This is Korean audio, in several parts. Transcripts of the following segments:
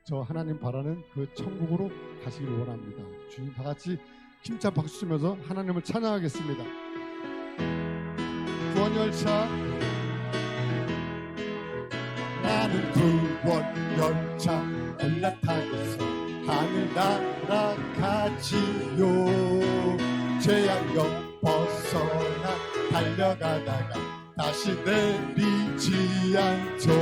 저 하나님 바라는 그 천국으로 가시길 원합니다. 주님 다 같이 힘찬 박수 치면서 하나님을 찬양하겠습니다. 구원열차 나는 구원열차 올라타고서 하늘 날아가지요. 재앙역 벗어나 달려가다가 다시 내리지 않죠.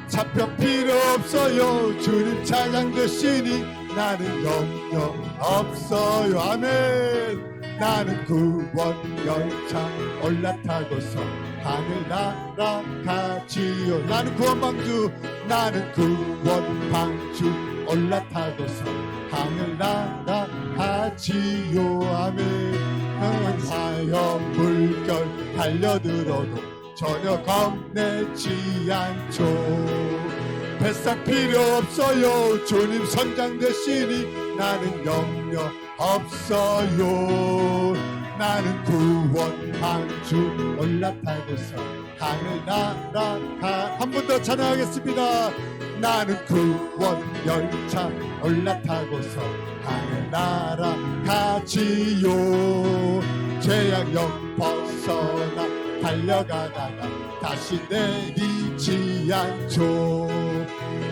차표 필요 없어요. 주님 찬양 되시니 나는 염려 없어요. 아멘. 나는 구원열차 올라타고서 하늘 날아가지요. 나는 구원방주 나는 구원방주 올라타고서 하늘 날아가지요. 아멘. 화염 물결 달려들어도 전혀 겁내지 않죠. 뱃삭 필요 없어요. 주님 선장 되시니 나는 염려 없어요. 나는 구원 방주 올라타고서 하늘 날아가. 한 번 더 찬양하겠습니다. 나는 구원 열차 올라타고서 하늘 날아가지요. 재앙역 벗어나 달려가다가 다시 내리지 않죠.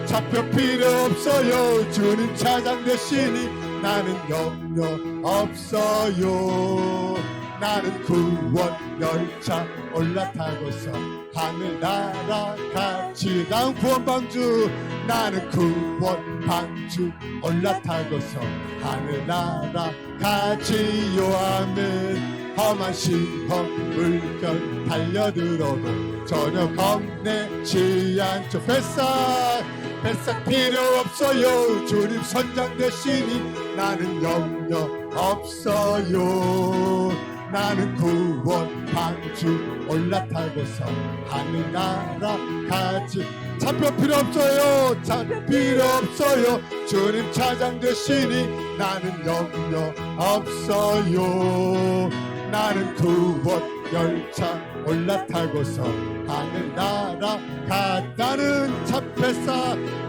차표 필요 없어요. 주님 차장 되시니 나는 염려 없어요. 나는 구원 열차 올라타고서 하늘 날아가지. 나는 구원 방주 나는 구원 방주 올라타고서 하늘 날아가지요. 아멘. 험한 시험 물결 달려들어도 전혀 겁내지 않죠. 뱃삭 필요 없어요. 주님 선장 되시니 나는 염려 없어요. 나는 구원 방주 올라타고서 하늘 날아가지. 차표 필요 없어요. 차표 필요 없어요. 주님 차장 되시니 나는 염려 없어요. 나는 구원 열차 올라타고서 하늘 날아가. 나는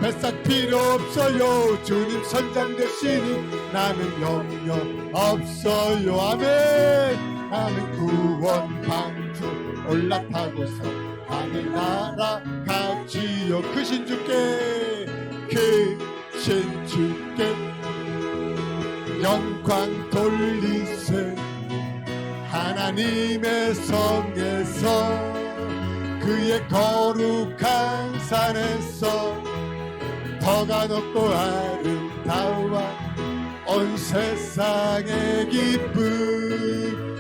뱃삭 필요 없어요. 주님 선장 되시니 나는 염려 없어요. 아멘. 나는 구원 방주 올라타고서 하늘 날아가지요. 크신 주께 크신 주께 영광 돌리세. 하나님의 성에서 그의 거룩한 산에서 더가 높고 아름다워 온 세상의 기쁨.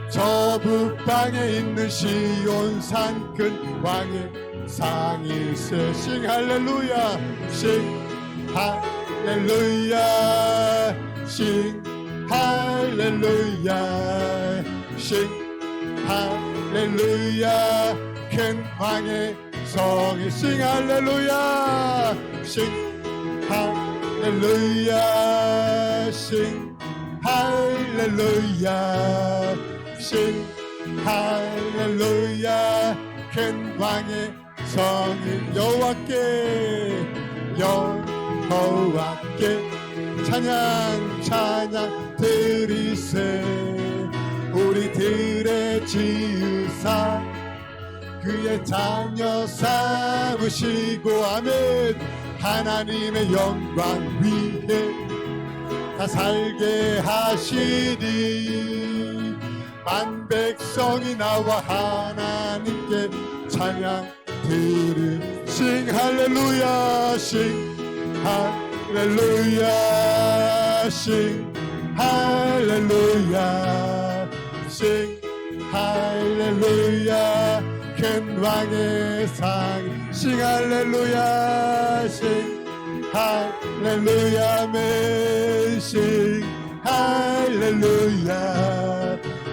저 북방에 있는 시온산 큰 왕의 상일세. 싱 할렐루야 싱 할렐루야 싱 할렐루야 싱 할렐루야 큰 왕의 성에. 싱 할렐루야 싱 할렐루야 싱 할렐루야 싱 할렐루야 큰 왕의 성인 여호와께 찬양 드리세. 우리들의 지으사 그의 자녀 삼으시고. 아멘. 하나님의 영광 위에 다 살게 하시니 만 백성이 나와 하나님께 찬양 드리. 싱 할렐루야 싱 할렐루야 싱 할렐루야 싱 할렐루야 큰 왕의 상. 싱 할렐루야 싱 할렐루야 아멘. 싱 할렐루야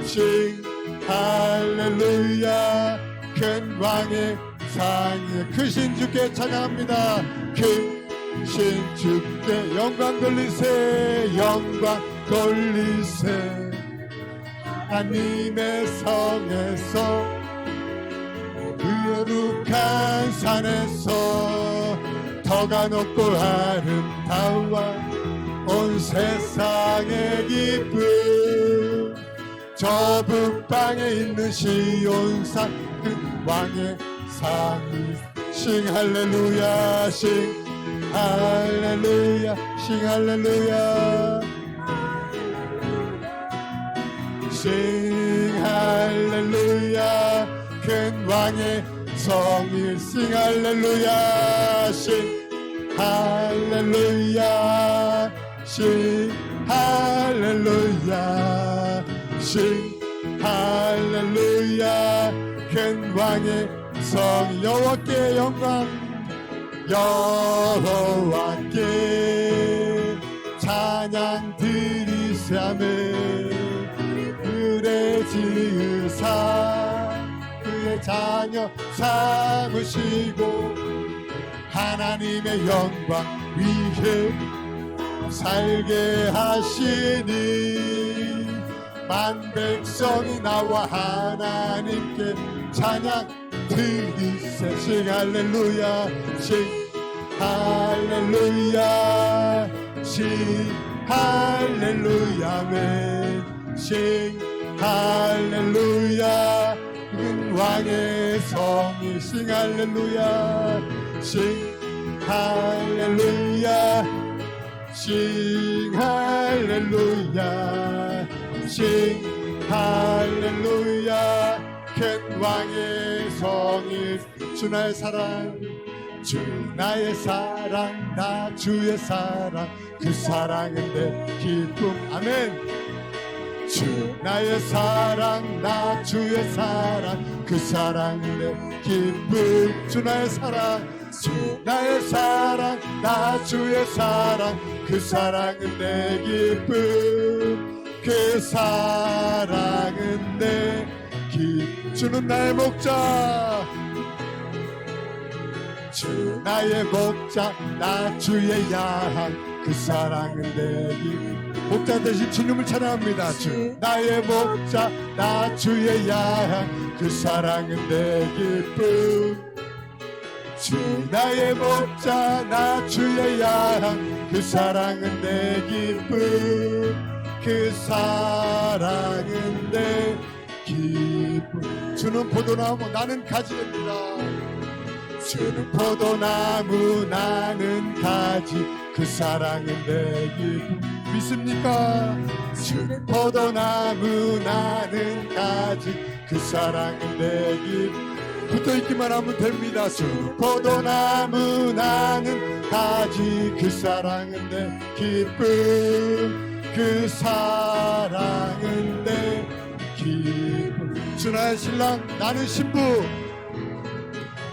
싱 할렐루야 큰 왕의 상에. 크신 주께 찬양합니다. 크신 주께 영광 돌리세. 영광 돌리세. 하나님의 성에서 그 거룩한 산에서 더 터가 높고 아름다워 온 세상의 기쁨 저 북방에 있는 시온산 그 왕의 상이 싱 할렐루야 싱 할렐루야 싱 할렐루야 싱 할렐루야 큰 왕의 성일 싱 할렐루야 싱 할렐루야 싱 할렐루야 싱 할렐루야 큰 왕의 성 여호와께 영광 여호와께 찬양 드리사매 그래 지으사 그의 자녀 삼으시고 하나님의 영광 위에 살게 하시니 만 백성이 나와 하나님께 찬양 드리세 싱 할렐루야 싱 할렐루야 싱 할렐루야 맨 싱 할렐루야 큰 왕의 성이 싱 할렐루야 싱 할렐루야 싱 할렐루야 싱 할렐루야 큰 왕의 성이 주 나의 사랑 주 나의 사랑 나 주의 사랑 그 사랑은 내 기쁨 아멘 주 나의 사랑 나 주의 사랑 그 사랑은 내 기쁨 주 나의 사랑 주 나의 사랑 나 주의 사랑 그 사랑은 내 기쁨 그 사랑은 내 기쁨 주는 나의 목자 주 나의 목자 나 주의 양 그 사랑은 내 기쁨 목자 대신 주님을 찬양합니다 주 나의 목자 나 주의 양 그 사랑은 내 기쁨 주 나의 목자 나 주의 양 그 사랑은 내 기쁨 그 사랑은 내 기쁨 주는 포도나무 나는 가지입니다 주는 포도나무 나는 가지 그 사랑은 내 기쁨 믿습니까 주는 포도나무 나는 가지 그 사랑은 내 기쁨 붙어있기만 하면 됩니다 주는 포도나무 나는 가지 그 사랑은 내 기쁨 그 사랑은 내 기쁨 주 나의 신랑 나는 신부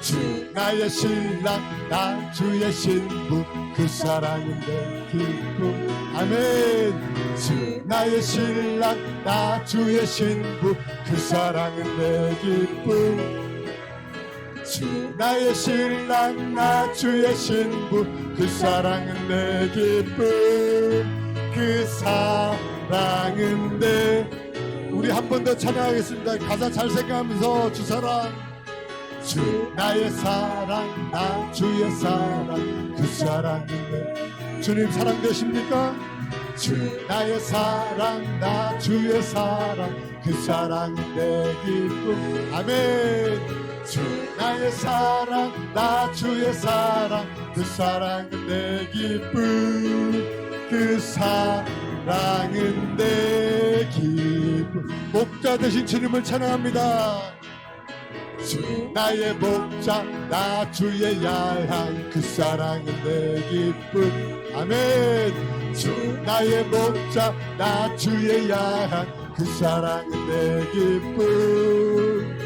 주 나의 신랑 나 주의 신부 그 사랑은 내 기쁨 아멘 주 나의 신랑 나 주의 신부 그 사랑은 내 기쁨 주 나의 신랑 나 주의 신부 그 사랑은 내 기쁨 그 사랑은 내 우리 한 번 더 찬양하겠습니다 가사 잘 생각하면서 주 사랑 주 나의 사랑 나 주의 사랑 그 사랑은 내 주님 사랑 되십니까? 주 나의 사랑 나 주의 사랑 그 사랑은 내 기쁨 아멘 주 나의 사랑 나 주의 사랑 그 사랑은 내 기쁨 그 사랑은 내 기쁨 목자 되신 주님을 찬양합니다 주 나의 목자 나 주의 야향 그 사랑은 내 기쁨 아멘 주 나의 목자 나 주의 야향 그 사랑은 내 기쁨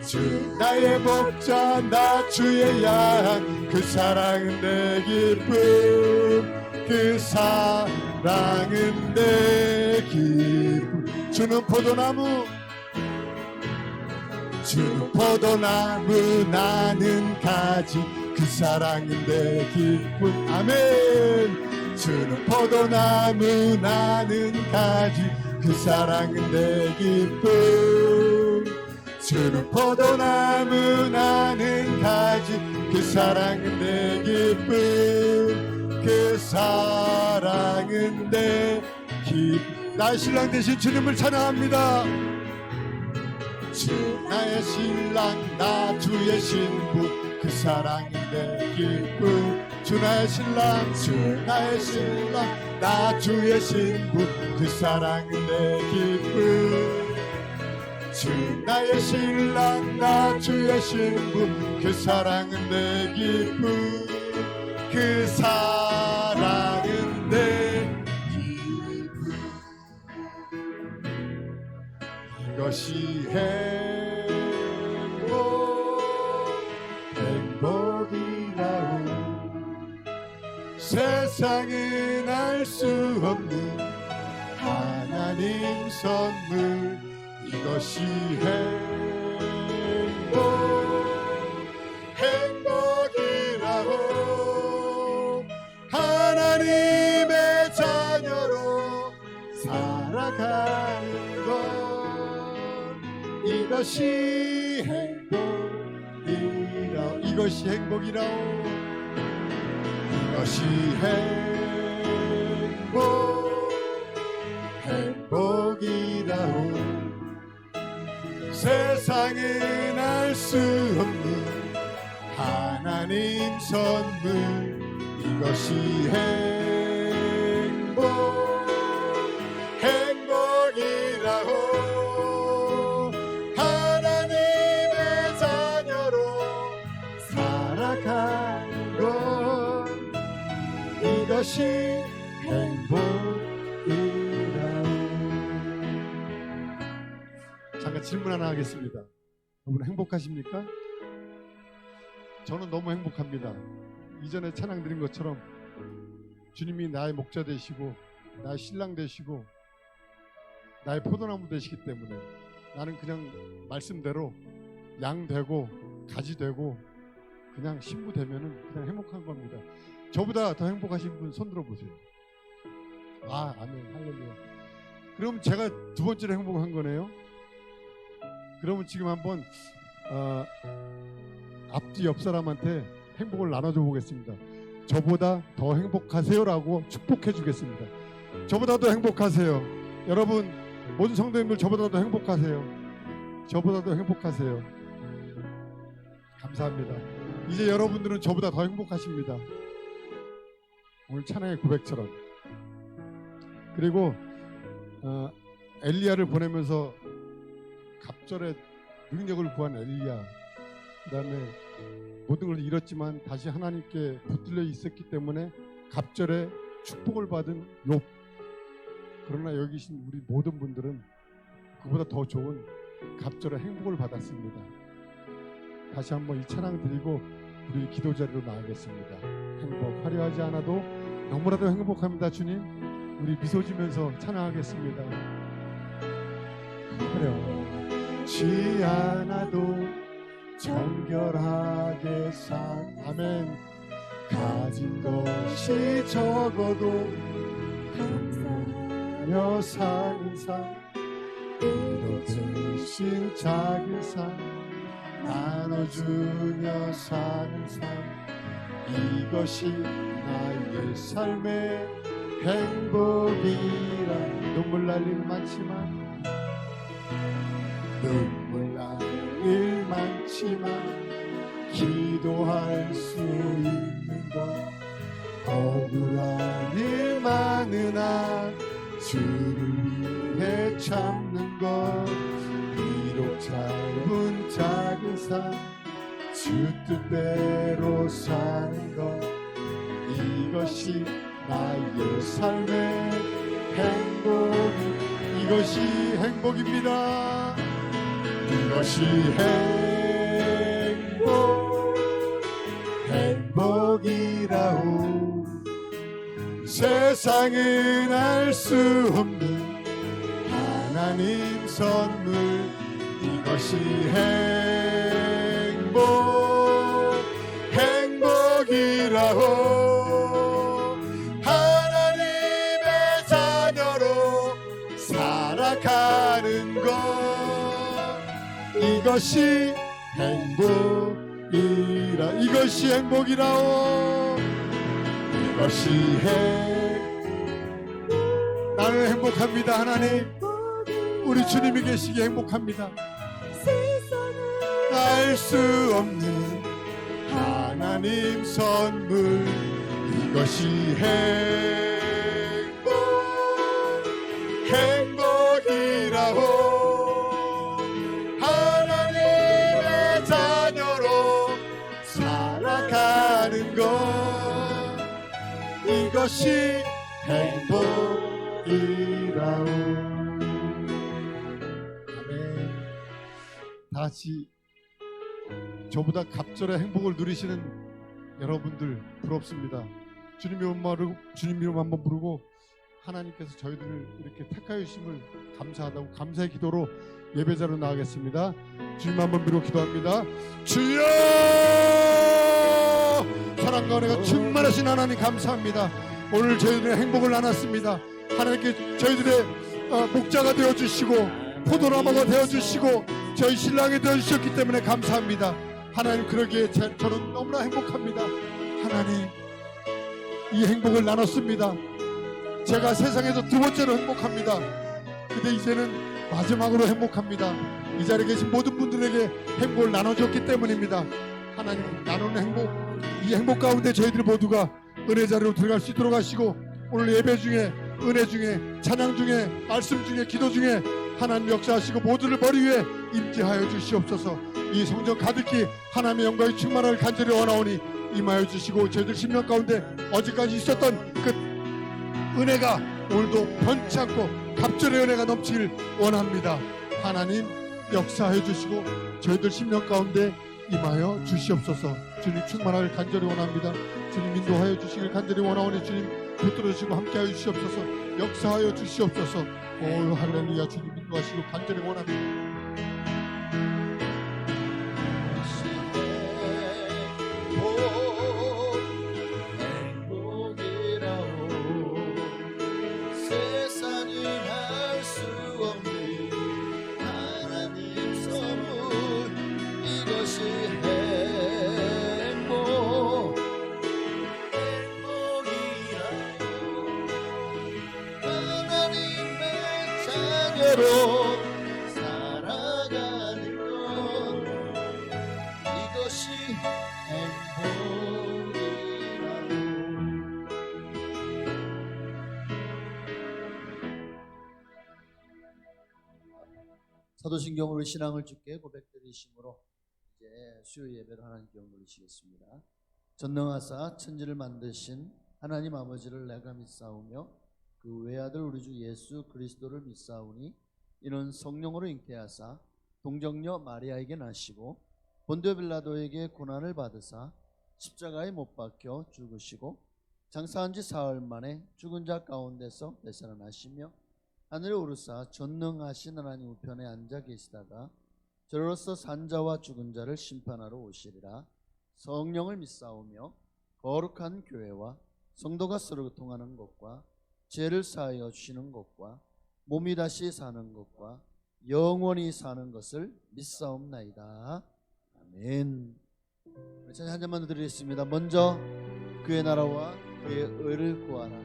주 나의 목자 나 주의 야향 그 사랑은 내 기쁨 그 사랑은 내 기쁨 주는 포도나무 주는 포도나무 나는 가지 그 사랑은 내 기쁨 아멘 주는 포도나무 나는 가지 그 사랑은 내 기쁨 주는 포도나무 나는 가지 그 사랑은 내 기쁨 그 사랑은 내 기쁨 나의 신랑 되신 주님을 찬양합니다. 주 나의 신랑 나 주의 신부 그 사랑은 내 기쁨 주 나의 신랑 주 나의 신랑 나 주의 신부 그 사랑은 내 기쁨 주 나의 신랑 나 주의 신부 그 사랑은 내 기쁨 그 사랑은 내 기쁨 이것이 행복이라오 세상은 알 수 없는 하나님 선물 이것이 행복이라고 하나님의 자녀로 살아가는 것 이것이 행복이라고 이것이 행복이라고 이것이 행복이라고 세상은 알 수 없는 하나님 선물 이것이 행복이라고 하나님의 자녀로 살아가는 것 이것이 행복이라고 잠깐 질문 하나 하겠습니다. 여러분 행복하십니까? 저는 너무 행복합니다. 이전에 찬양 드린 것처럼 주님이 나의 목자 되시고 나의 신랑 되시고 나의 포도나무 되시기 때문에 나는 그냥 말씀대로 양 되고 가지 되고 그냥 신부 되면은 그냥 행복한 겁니다. 저보다 더 행복하신 분 손 들어보세요. 아, 아멘, 할렐루야. 그럼 제가 두 번째로 행복한 거네요. 그러면 지금 한번 앞뒤 옆 사람한테 행복을 나눠줘 보겠습니다. 저보다 더 행복하세요라고 축복해 주겠습니다. 저보다 더 행복하세요. 여러분 모든 성도님들 저보다 더 행복하세요. 저보다 더 행복하세요. 감사합니다. 이제 여러분들은 저보다 더 행복하십니다. 오늘 찬양의 고백처럼. 그리고 엘리야를 보내면서 갑절의 능력을 구한 엘리야, 그 다음에 모든 걸 잃었지만 다시 하나님께 붙들려 있었기 때문에 갑절의 축복을 받은 욥. 그러나 여기 계신 우리 모든 분들은 그보다 더 좋은 갑절의 행복을 받았습니다. 다시 한번 이 찬양 드리고 우리 기도 자리로 나가겠습니다. 행복 화려하지 않아도 너무나도 행복합니다. 주님, 우리 미소 지면서 찬양하겠습니다. 화려하지 않아도 정결하게 산 아멘. 가진 것이 적어도 감사하며 사는 삶 이뤄주신 작은 삶 나눠주며 사는 삶 이것이 나의 삶의 행복이라. 눈물 날 일 많지만 눈물 날 일 많지만 기도할 수 있는 것 억울한 일 많으나 주를 위해 참는 것 비록 짧은 작은 삶 주 뜻대로 사는 것 이것이 나의 삶의 행복 이것이 행복입니다. 이것이 행복이라오. 세상은 알 수 없는 하나님 선물 이것이 행복이라오. 하나님의 자녀로 살아가는 것 이것이 행복이라. 이것이 행복이라오. 이것이 나는 행복합니다. 하나님, 우리 주님이 계시기에 행복합니다. 알 수 없는 하나님 선물, 이것이 행복이라고. 하나님의 자녀로 살아가는 것, 이것이 행복이라고. 아멘. 다시 저보다 갑절의 행복을 누리시는 여러분들 부럽습니다. 주님의 이름 한번 부르고 하나님께서 저희들을 이렇게 택하여 주심을 감사하다고 감사의 기도로 예배자로 나가겠습니다. 주님 한번 빌어 기도합니다. 주여, 사랑과 은혜가 충만하신 하나님 감사합니다. 오늘 저희들의 행복을 나눴습니다. 하나님께 저희들의 목자가 되어주시고 포도나무가 되어주시고 저희 신랑이 되어주셨기 때문에 감사합니다. 하나님, 그러기에 저는 너무나 행복합니다. 하나님, 이 행복을 나눴습니다. 제가 세상에서 두 번째로 행복합니다. 근데 이제는 마지막으로 행복합니다. 이 자리에 계신 모든 분들에게 행복을 나눠줬기 때문입니다. 하나님, 나누는 행복, 이 행복 가운데 저희들 모두가 은혜 자리로 들어갈 수 있도록 하시고, 오늘 예배 중에, 은혜 중에, 찬양 중에, 말씀 중에, 기도 중에 하나님 역사하시고 모두를 머리 위에 임재하여 주시옵소서. 이 성전 가득히 하나님의 영광이 충만하길 간절히 원하오니 임하여 주시고, 저희들 심령 가운데 어제까지 있었던 그 은혜가 오늘도 변치 않고 갑절의 은혜가 넘치길 원합니다. 하나님 역사하여 주시고 저희들 심령 가운데 임하여 주시옵소서. 주님 충만하길 간절히 원합니다. 주님 인도하여 주시길 간절히 원하오니 주님 붙들어 주시고 함께하여 주시옵소서. 역사하여 주시옵소서. 오 할렐루야. 주님 인도하시고 간절히 원합니다. 살아가는 것, 이것이 행복이라고. 사도신경으로 신앙을 주께 고백드리심으로 이제 수요 예배를 하나님께 영광 돌리시겠습니다. 전능하사 천지를 만드신 하나님 아버지를 내가 믿사오며 그 외아들 우리 주 예수 그리스도를 믿사오니 이는 성령으로 잉태하사 동정녀 마리아에게 나시고 본디오 빌라도에게 고난을 받으사 십자가에 못 박혀 죽으시고 장사한 지 사흘 만에 죽은 자 가운데서 되살아나시며 하늘에 오르사 전능하신 하나님 우편에 앉아 계시다가 저로서 산자와 죽은 자를 심판하러 오시리라. 성령을 믿사오며 거룩한 교회와 성도가 서로 통하는 것과 죄를 사하여 주시는 것과 몸이 다시 사는 것과 영원히 사는 것을 믿사옵나이다. 아멘. 찬양 한 잔만 드리겠습니다. 먼저 그의 나라와 그의 의를 구하라.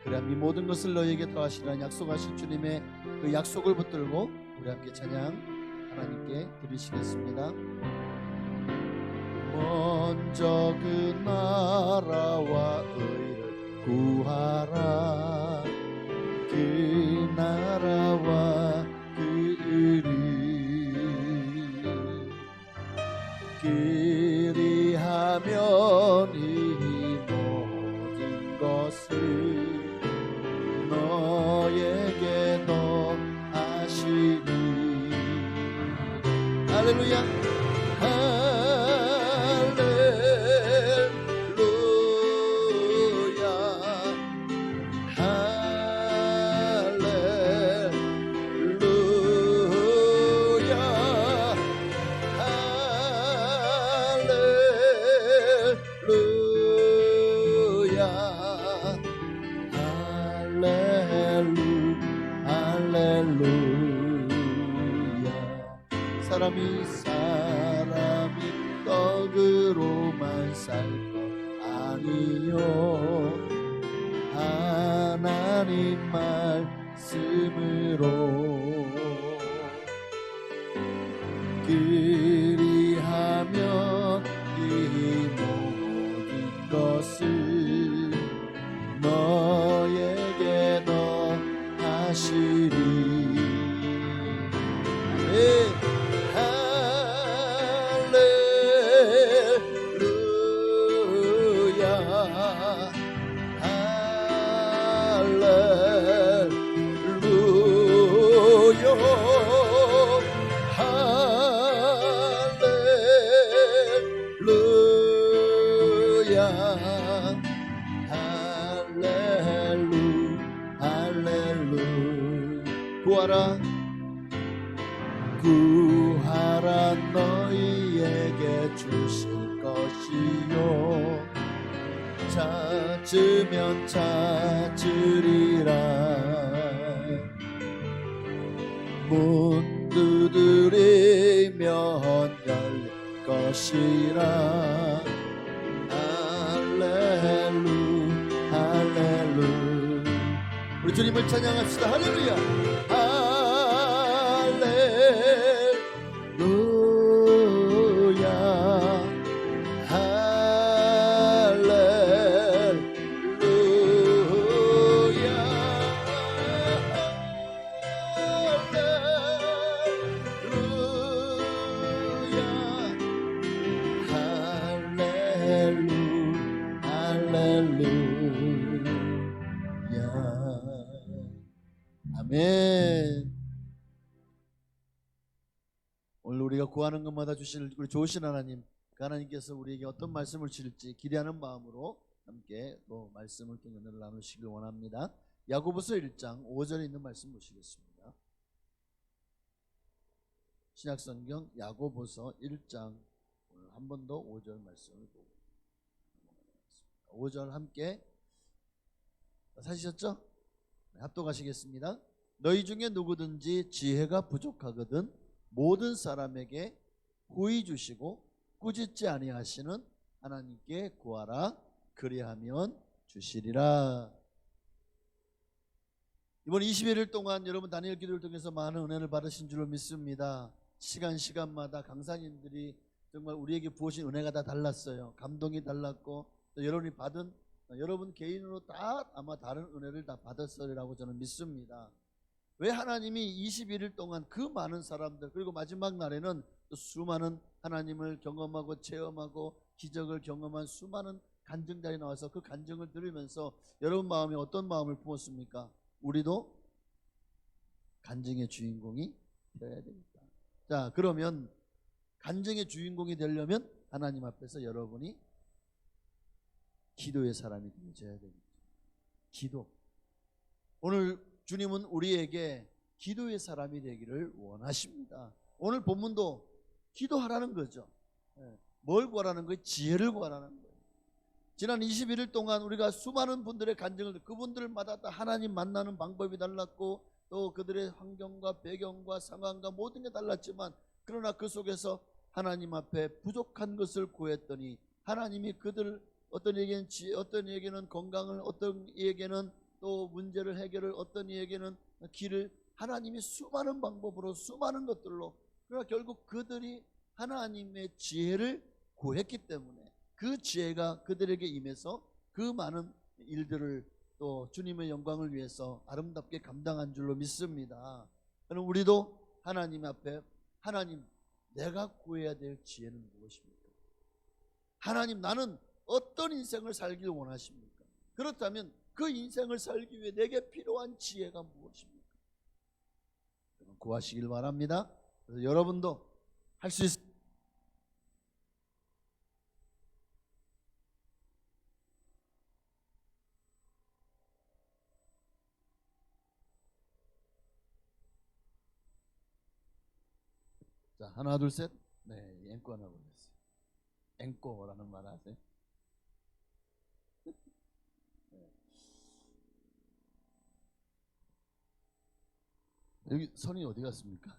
그래야 이 모든 것을 너희에게 더하시라는 약속하신 주님의 그 약속을 붙들고 우리 함께 찬양 하나님께 드리시겠습니다. 먼저 그 나라와 의를 구하라. 그 나라와 그 의를 그리하면 이 모든 것을 너에게 더하시니. 할렐루야. 사람이 떡으로만 살 것 아니요 하나님 말씀으로 그리하면 이 모든 것을 너에게 더하시리. 할렐루야 구하라 구하라 너희에게 주실 것이요 찾으면 찾으리라 문 두드리면 열릴 것이라 할렐루 우리 주님을 찬양합시다. 할렐루야 아멘. 오늘 우리가 구하는 것마다 주실 우리 좋으신 하나님, 그 하나님께서 우리에게 어떤 말씀을 주실지 기대하는 마음으로 함께 또 말씀을 통해 은혜를 나누시길 원합니다. 야고보서 1장 5절에 있는 말씀 보시겠습니다. 신약성경 야고보서 1장 오늘 한 번 더 5절 말씀을 보고 5절 함께 사시셨죠? 합독하시겠습니다. 너희 중에 누구든지 지혜가 부족하거든 모든 사람에게 후히 주시고 꾸짖지 아니하시는 하나님께 구하라 그리하면 주시리라. 이번 21일 동안 여러분 다니엘 기도를 통해서 많은 은혜를 받으신 줄로 믿습니다. 시간마다 강사님들이 정말 우리에게 부으신 은혜가 다 달랐어요. 감동이 달랐고 또 여러분이 받은 여러분 개인으로 다 아마 다른 은혜를 다 받았으리라고 저는 믿습니다. 왜 하나님이 21일 동안 그 많은 사람들 그리고 마지막 날에는 또 수많은 하나님을 경험하고 체험하고 기적을 경험한 수많은 간증자들이 나와서 그 간증을 들으면서 여러분 마음에 어떤 마음을 품었습니까? 우리도 간증의 주인공이 되어야 되겠다. 자, 그러면 간증의 주인공이 되려면 하나님 앞에서 여러분이 기도의 사람이 되어야 됩니다. 기도. 오늘 주님은 우리에게 기도의 사람이 되기를 원하십니다. 오늘 본문도 기도하라는 거죠. 뭘 구하라는 거예요? 지혜를 구하라는 거예요. 지난 21일 동안 우리가 수많은 분들의 간증을 그분들마다 다 하나님 만나는 방법이 달랐고 또 그들의 환경과 배경과 상황과 모든 게 달랐지만 그러나 그 속에서 하나님 앞에 부족한 것을 구했더니 하나님이 그들 어떤 이에게는 지혜, 어떤 이에게는 건강을, 어떤 이에게는 또 문제를 해결을, 어떤 이에게는 길을 하나님이 수많은 방법으로 수많은 것들로 그러나 결국 그들이 하나님의 지혜를 구했기 때문에 그 지혜가 그들에게 임해서 그 많은 일들을 또 주님의 영광을 위해서 아름답게 감당한 줄로 믿습니다. 그럼 우리도 하나님 앞에 하나님 내가 구해야 될 지혜는 무엇입니까? 하나님 나는 어떤 인생을 살길 원하십니까? 그렇다면 그 인생을 살기 위해 내게 필요한 지혜가 무엇입니까? 구하시길 바랍니다. 그래서 여러분도 할 수 있습니다. 자, 하나 둘 셋. 네, 앵꼬 하나 보겠습니다. 앵꼬라는 말 아세요? 네. 여기 선이 어디 갔습니까?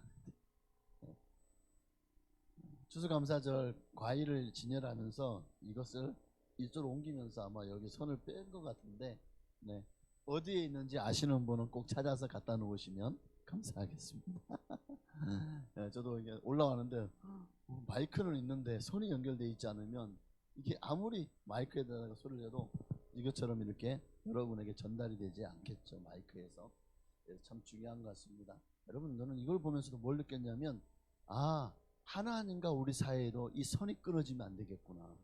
추수감사절 과일을 진열하면서 이것을 이쪽으로 옮기면서 아마 여기 손을 뺀 것 같은데, 네. 어디에 있는지 아시는 분은 꼭 찾아서 갖다 놓으시면 감사하겠습니다. 네, 저도 이게 올라가는데 마이크는 있는데 손이 연결되어 있지 않으면 이게 아무리 마이크에다가 소리를 해도 이것처럼 이렇게 여러분에게 전달이 되지 않겠죠, 마이크에서. 그래서 참 중요한 것 같습니다. 여러분, 저는 이걸 보면서도 뭘 느꼈냐면, 아, 하나님과 우리 사이에도 이 선이 끊어지면 안 되겠구나.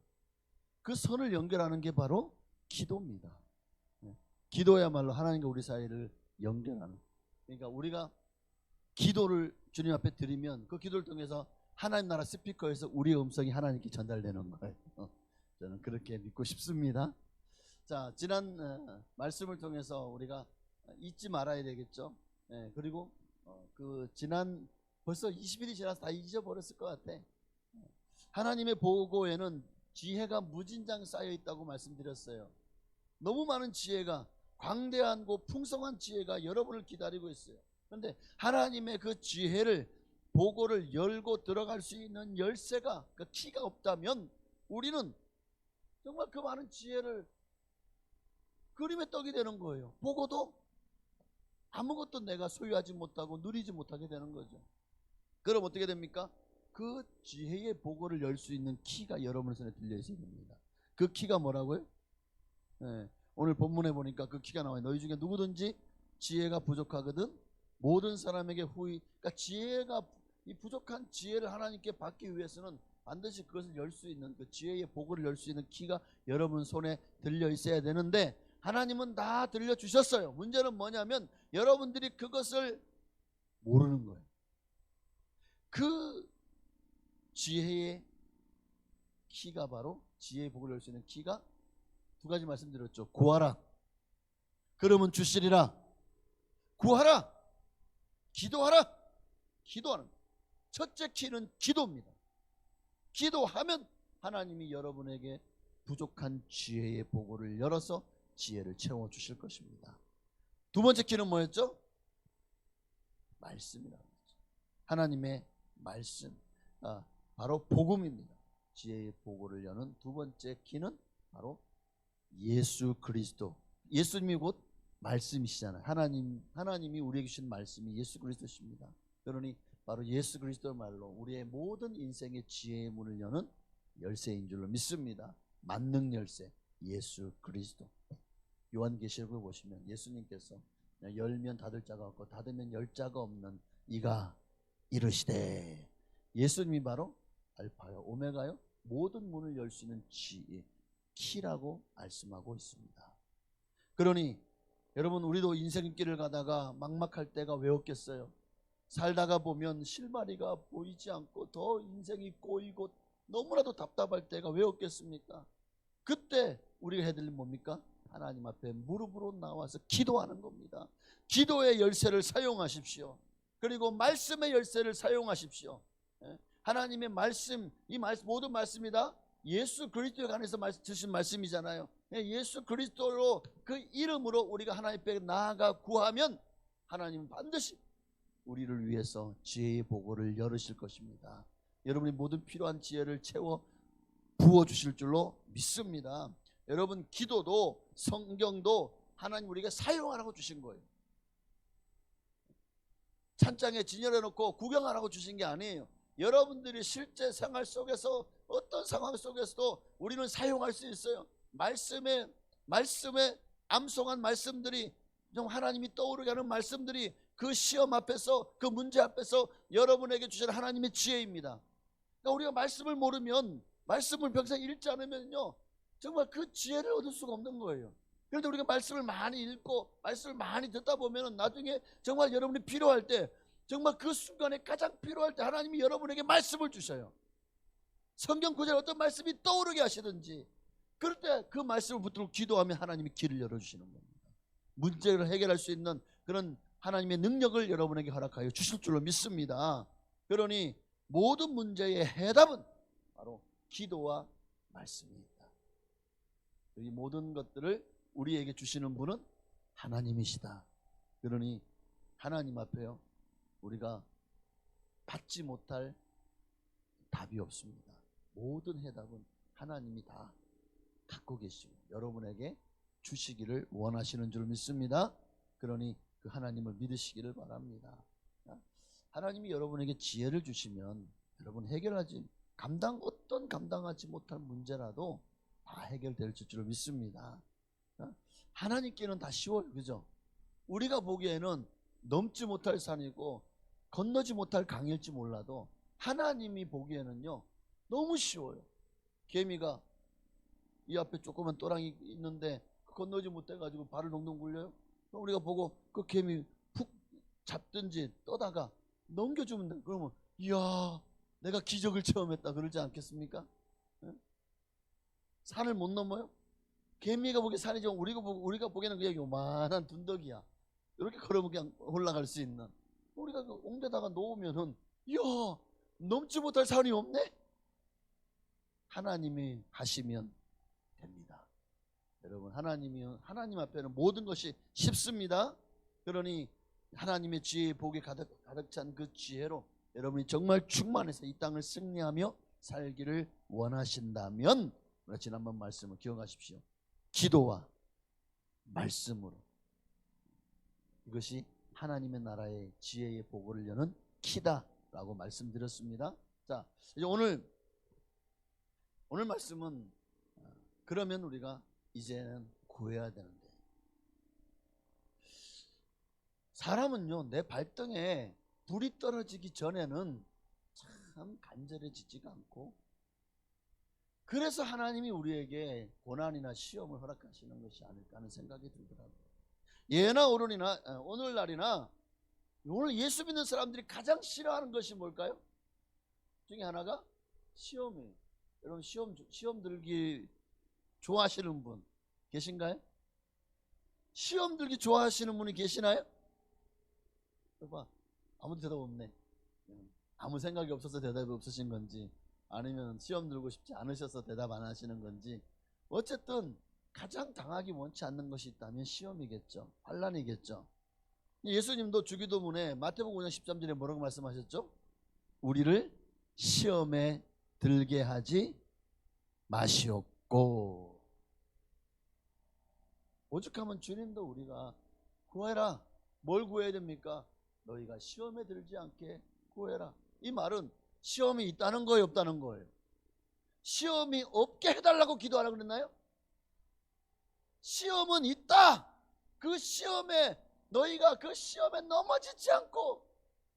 그 선을 연결하는 게 바로 기도입니다. 기도야말로 하나님과 우리 사이를 연결하는. 그러니까 우리가 기도를 주님 앞에 드리면 그 기도를 통해서 하나님 나라 스피커에서 우리의 음성이 하나님께 전달되는 거예요. 저는 그렇게 믿고 싶습니다. 자, 지난 말씀을 통해서 우리가 잊지 말아야 되겠죠. 그리고 그 지난 벌써 20일이 지나서 다 잊어버렸을 것 같아. 하나님의 보고에는 지혜가 무진장 쌓여 있다고 말씀드렸어요. 너무 많은 지혜가, 광대하고 풍성한 지혜가 여러분을 기다리고 있어요. 그런데 하나님의 그 지혜를, 보고를 열고 들어갈 수 있는 열쇠가, 그 키가 없다면 우리는 정말 그 많은 지혜를 그림의 떡이 되는 거예요. 보고도 아무것도 내가 소유하지 못하고 누리지 못하게 되는 거죠. 그럼 어떻게 됩니까? 그 지혜의 보고를 열 수 있는 키가 여러분의 손에 들려 있어야 됩니다. 그 키가 뭐라고요? 오늘 본문에 보니까 그 키가 나와요. 너희 중에 누구든지 지혜가 부족하거든 모든 사람에게 그러니까 지혜가, 이 부족한 지혜를 하나님께 받기 위해서는 반드시 그것을 열 수 있는, 그 지혜의 보고를 열 수 있는 키가 여러분 손에 들려 있어야 되는데, 하나님은 다 들려주셨어요. 문제는 뭐냐면 여러분들이 그것을 모르는 거예요. 그 지혜의 키가 바로, 지혜의 복을 열 수 있는 키가 두 가지 말씀드렸죠. 구하라, 그러면 주시리라. 구하라, 기도하라. 기도하는 첫째 키는 기도입니다. 기도하면 하나님이 여러분에게 부족한 지혜의 보고를 열어서 지혜를 채워주실 것입니다. 두 번째 키는 뭐였죠? 말씀이라고 했죠. 하나님의 말씀, 바로 복음입니다. 지혜의 보고를 여는 두 번째 키는 바로 예수 그리스도. 예수님이 곧 말씀이시잖아요. 하나님이 우리에게 주신 말씀이 예수 그리스도십니다. 그러니 바로 예수 그리스도 말로 우리의 모든 인생의 지혜의 문을 여는 열쇠인 줄로 믿습니다. 만능 열쇠, 예수 그리스도. 요한계시록을 보시면 예수님께서 열면 닫을 자가 없고 닫으면 열 자가 없는 이가 이르시되, 예수님이 바로 알파요 오메가요, 모든 문을 열 수 있는 키라고 말씀하고 있습니다. 그러니 여러분, 우리도 인생길을 가다가 막막할 때가 왜 없겠어요? 살다가 보면 실마리가 보이지 않고 더 인생이 꼬이고 너무나도 답답할 때가 왜 없겠습니까? 그때 우리가 해야 될 일은 뭡니까? 하나님 앞에 무릎으로 나와서 기도하는 겁니다. 기도의 열쇠를 사용하십시오. 그리고 말씀의 열쇠를 사용하십시오. 하나님의 말씀, 이 말씀, 모든 말씀이다 예수 그리스도에 관해서 주신 말씀이잖아요. 예수 그리스도로, 그 이름으로 우리가 하나님 앞에 나아가 구하면 하나님은 반드시 우리를 위해서 지혜의 보고를 열으실 것입니다. 여러분이 모든 필요한 지혜를 채워 부어주실 줄로 믿습니다. 여러분, 기도도 성경도 하나님 우리에게 사용하라고 주신 거예요. 찬장에 진열해 놓고 구경하라고 주신 게 아니에요. 여러분들이 실제 생활 속에서 어떤 상황 속에서도 우리는 사용할 수 있어요. 말씀에 암송한 말씀들이, 좀 하나님이 떠오르게 하는 말씀들이 그 시험 앞에서, 그 문제 앞에서 여러분에게 주신 하나님의 지혜입니다. 그러니까 우리가 말씀을 모르면, 말씀을 평생 읽지 않으면요, 정말 그 지혜를 얻을 수가 없는 거예요. 그런데 우리가 말씀을 많이 읽고 말씀을 많이 듣다 보면 나중에 정말 여러분이 필요할 때, 정말 그 순간에 가장 필요할 때 하나님이 여러분에게 말씀을 주셔요. 성경 구절에 어떤 말씀이 떠오르게 하시든지, 그럴 때 그 말씀을 붙들고 기도하면 하나님이 길을 열어주시는 겁니다. 문제를 해결할 수 있는 그런 하나님의 능력을 여러분에게 허락하여 주실 줄로 믿습니다. 그러니 모든 문제의 해답은 바로 기도와 말씀입니다. 이 모든 것들을 우리에게 주시는 분은 하나님이시다. 그러니 하나님 앞에요, 우리가 받지 못할 답이 없습니다. 모든 해답은 하나님이 다 갖고 계시고 여러분에게 주시기를 원하시는 줄 믿습니다. 그러니 그 하나님을 믿으시기를 바랍니다. 하나님이 여러분에게 지혜를 주시면 여러분 어떤 감당하지 못할 문제라도 다 해결될 줄 믿습니다. 하나님께는 다 쉬워요. 그죠? 우리가 보기에는 넘지 못할 산이고 건너지 못할 강일지 몰라도 하나님이 보기에는요 너무 쉬워요. 개미가 이 앞에 조그만 또랑이 있는데 건너지 못해가지고 발을 동동 굴려요. 우리가 보고 그 개미 푹 잡든지 떠다가 넘겨주면 돼. 그러면 이야 내가 기적을 체험했다 그러지 않겠습니까? 산을 못 넘어요? 개미가 보기에 산이지만 우리가 보기에는 그냥 요만한 둔덕이야. 이렇게 걸으면 그냥 올라갈 수 있는. 우리가 그 옹대다가 놓으면은 이야 넘지 못할 산이 없네. 하나님이 하시면 됩니다. 여러분 하나님 앞에는 모든 것이 쉽습니다. 그러니 하나님의 지혜의 복이 가득 찬 그 지혜로 여러분이 정말 충만해서 이 땅을 승리하며 살기를 원하신다면 우리가 지난번 말씀을 기억하십시오. 기도와 말씀으로 이것이 하나님의 나라의 지혜의 복을 여는 키다라고 말씀드렸습니다. 자, 이제 오늘 말씀은 그러면 우리가 이제는 구해야 되는데 사람은요 내 발등에 불이 떨어지기 전에는 참 간절해지지가 않고 그래서 하나님이 우리에게 고난이나 시험을 허락하시는 것이 아닐까 하는 생각이 들더라고요. 예나 오늘날이나 오늘 예수 믿는 사람들이 가장 싫어하는 것이 뭘까요? 중에 하나가 시험이에요. 여러분 시험 들기 좋아하시는 분 계신가요? 시험 들기 좋아하시는 분이 계시나요? 봐, 아무도 대답 없네. 아무 생각이 없어서 대답이 없으신 건지 아니면 시험 들고 싶지 않으셔서 대답 안 하시는 건지 어쨌든 가장 당하기 원치 않는 것이 있다면 시험이겠죠. 환난이겠죠. 예수님도 주기도문에 마태복음 5장 13절에 뭐라고 말씀하셨죠? 우리를 시험에 들게 하지 마시옵고. 오죽하면 주님도 우리가 구해라. 뭘 구해야 됩니까? 너희가 시험에 들지 않게 구해라. 이 말은 시험이 있다는 거예요, 없다는 거예요? 시험이 없게 해달라고 기도하라 그랬나요? 시험은 있다. 그 시험에 너희가 그 시험에 넘어지지 않고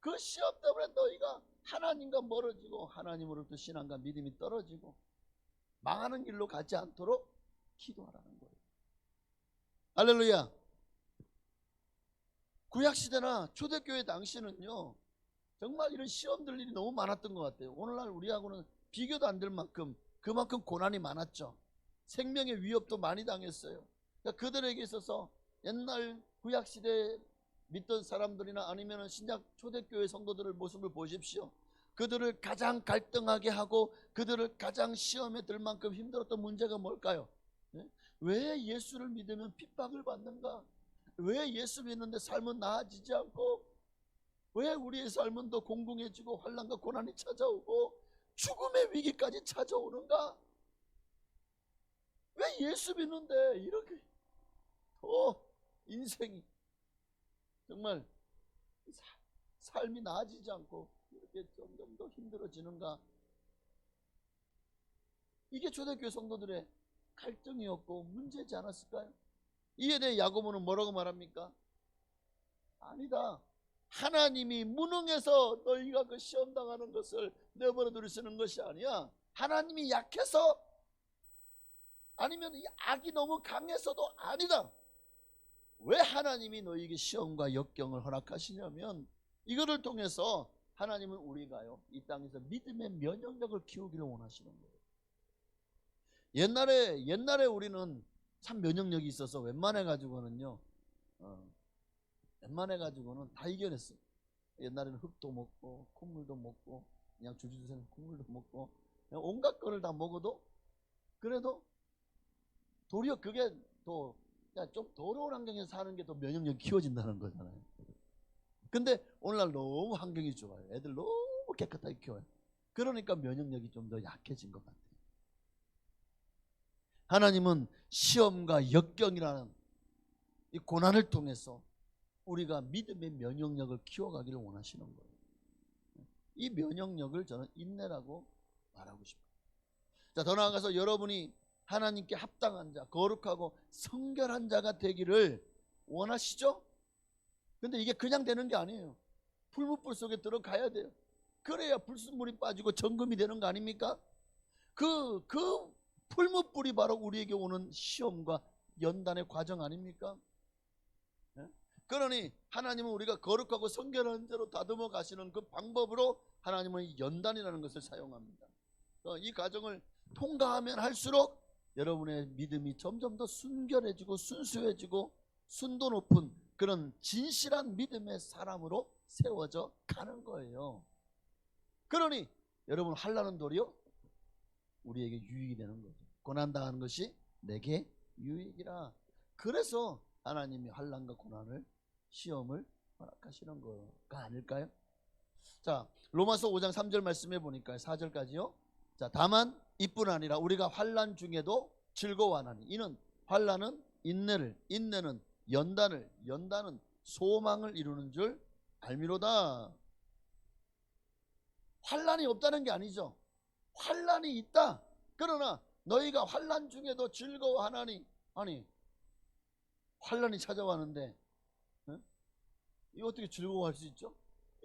그 시험 때문에 너희가 하나님과 멀어지고 하나님으로부터 신앙과 믿음이 떨어지고 망하는 길로 가지 않도록 기도하라는 거예요. 할렐루야. 구약시대나 초대교회 당시는요 정말 이런 시험 들 일이 너무 많았던 것 같아요. 오늘날 우리하고는 비교도 안 될 만큼 그만큼 고난이 많았죠. 생명의 위협도 많이 당했어요. 그러니까 그들에게 있어서 옛날 구약시대에 믿던 사람들이나 아니면 신약 초대교회 성도들의 모습을 보십시오. 그들을 가장 갈등하게 하고 그들을 가장 시험에 들 만큼 힘들었던 문제가 뭘까요? 왜 예수를 믿으면 핍박을 받는가? 왜 예수 믿는데 삶은 나아지지 않고 왜 우리의 삶은 더 공공해지고 환난과 고난이 찾아오고 죽음의 위기까지 찾아오는가? 왜 예수 믿는데 이렇게 더 인생이 정말 삶이 나아지지 않고 이렇게 점점 더 힘들어지는가? 이게 초대교회 성도들의 갈등이었고 문제지 않았을까요? 이에 대해 야고보는 뭐라고 말합니까? 아니다. 하나님이 무능해서 너희가 그 시험 당하는 것을 내버려 두시는 것이 아니야. 하나님이 약해서 아니면 이 악이 너무 강해서도 아니다. 왜 하나님이 너희에게 시험과 역경을 허락하시냐면 이거를 통해서 하나님은 우리가요 이 땅에서 믿음의 면역력을 키우기를 원하시는 거예요. 옛날에 우리는 참 면역력이 있어서 웬만해 가지고는 다 이겨냈어요. 옛날에는 흙도 먹고 콧물도 먹고 그냥 주주생 콧물도 먹고 그냥 온갖 거를 다 먹어도 그래도 도리어 그게 또 좀 더러운 환경에서 사는 게 더 면역력이 키워진다는 거잖아요. 근데 오늘날 너무 환경이 좋아요. 애들 너무 깨끗하게 키워요. 그러니까 면역력이 좀 더 약해진 것 같아요. 하나님은 시험과 역경이라는 이 고난을 통해서 우리가 믿음의 면역력을 키워가기를 원하시는 거예요. 이 면역력을 저는 인내라고 말하고 싶어요. 자, 더 나아가서 여러분이 하나님께 합당한 자, 거룩하고 성결한 자가 되기를 원하시죠? 근데 이게 그냥 되는 게 아니에요. 풀무불 속에 들어가야 돼요. 그래야 불순물이 빠지고 정금이 되는 거 아닙니까? 그 풀무불이 바로 우리에게 오는 시험과 연단의 과정 아닙니까? 그러니 하나님은 우리가 거룩하고 성결한 자로 다듬어 가시는 그 방법으로 하나님은 연단이라는 것을 사용합니다. 이 과정을 통과하면 할수록 여러분의 믿음이 점점 더 순결해지고 순수해지고 순도 높은 그런 진실한 믿음의 사람으로 세워져 가는 거예요. 그러니 여러분 환난은 도리어 우리에게 유익이 되는 거죠. 고난당하는 것이 내게 유익이라. 그래서 하나님이 환난과 고난을 시험을 허락하시는 거가 아닐까요? 자, 로마서 5장 3절 말씀해 보니까 4절까지요. 자, 다만 이뿐 아니라 우리가 환난 중에도 즐거워하나니 이는 환난은 인내를, 인내는 연단을, 연단은 소망을 이루는 줄 알미로다. 환난이 없다는 게 아니죠. 환난이 있다. 그러나 너희가 환난 중에도 즐거워하나니, 아니 환난이 찾아왔는데 이거 어떻게 즐거워할 수 있죠?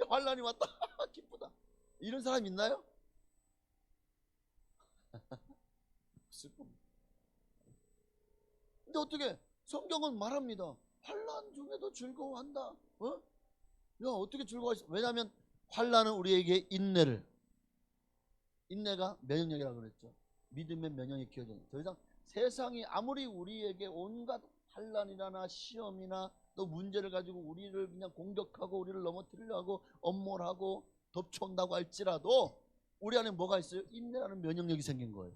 환난이 왔다 기쁘다 이런 사람 있나요? 없을 겁니다. 근데 어떻게 성경은 말합니다. 환난 중에도 즐거워한다. 야, 어떻게 즐거워하시? 왜냐하면 환난은 우리에게 인내가 면역력이라고 그랬죠. 믿음의 면역이 키워져요. 더 이상 세상이 아무리 우리에게 온갖 환난이나 시험이나 또 문제를 가지고 우리를 그냥 공격하고 우리를 넘어뜨리려 하고 엄몰하고 덮쳐온다고 할지라도 우리 안에 뭐가 있어요? 인내라는 면역력이 생긴 거예요.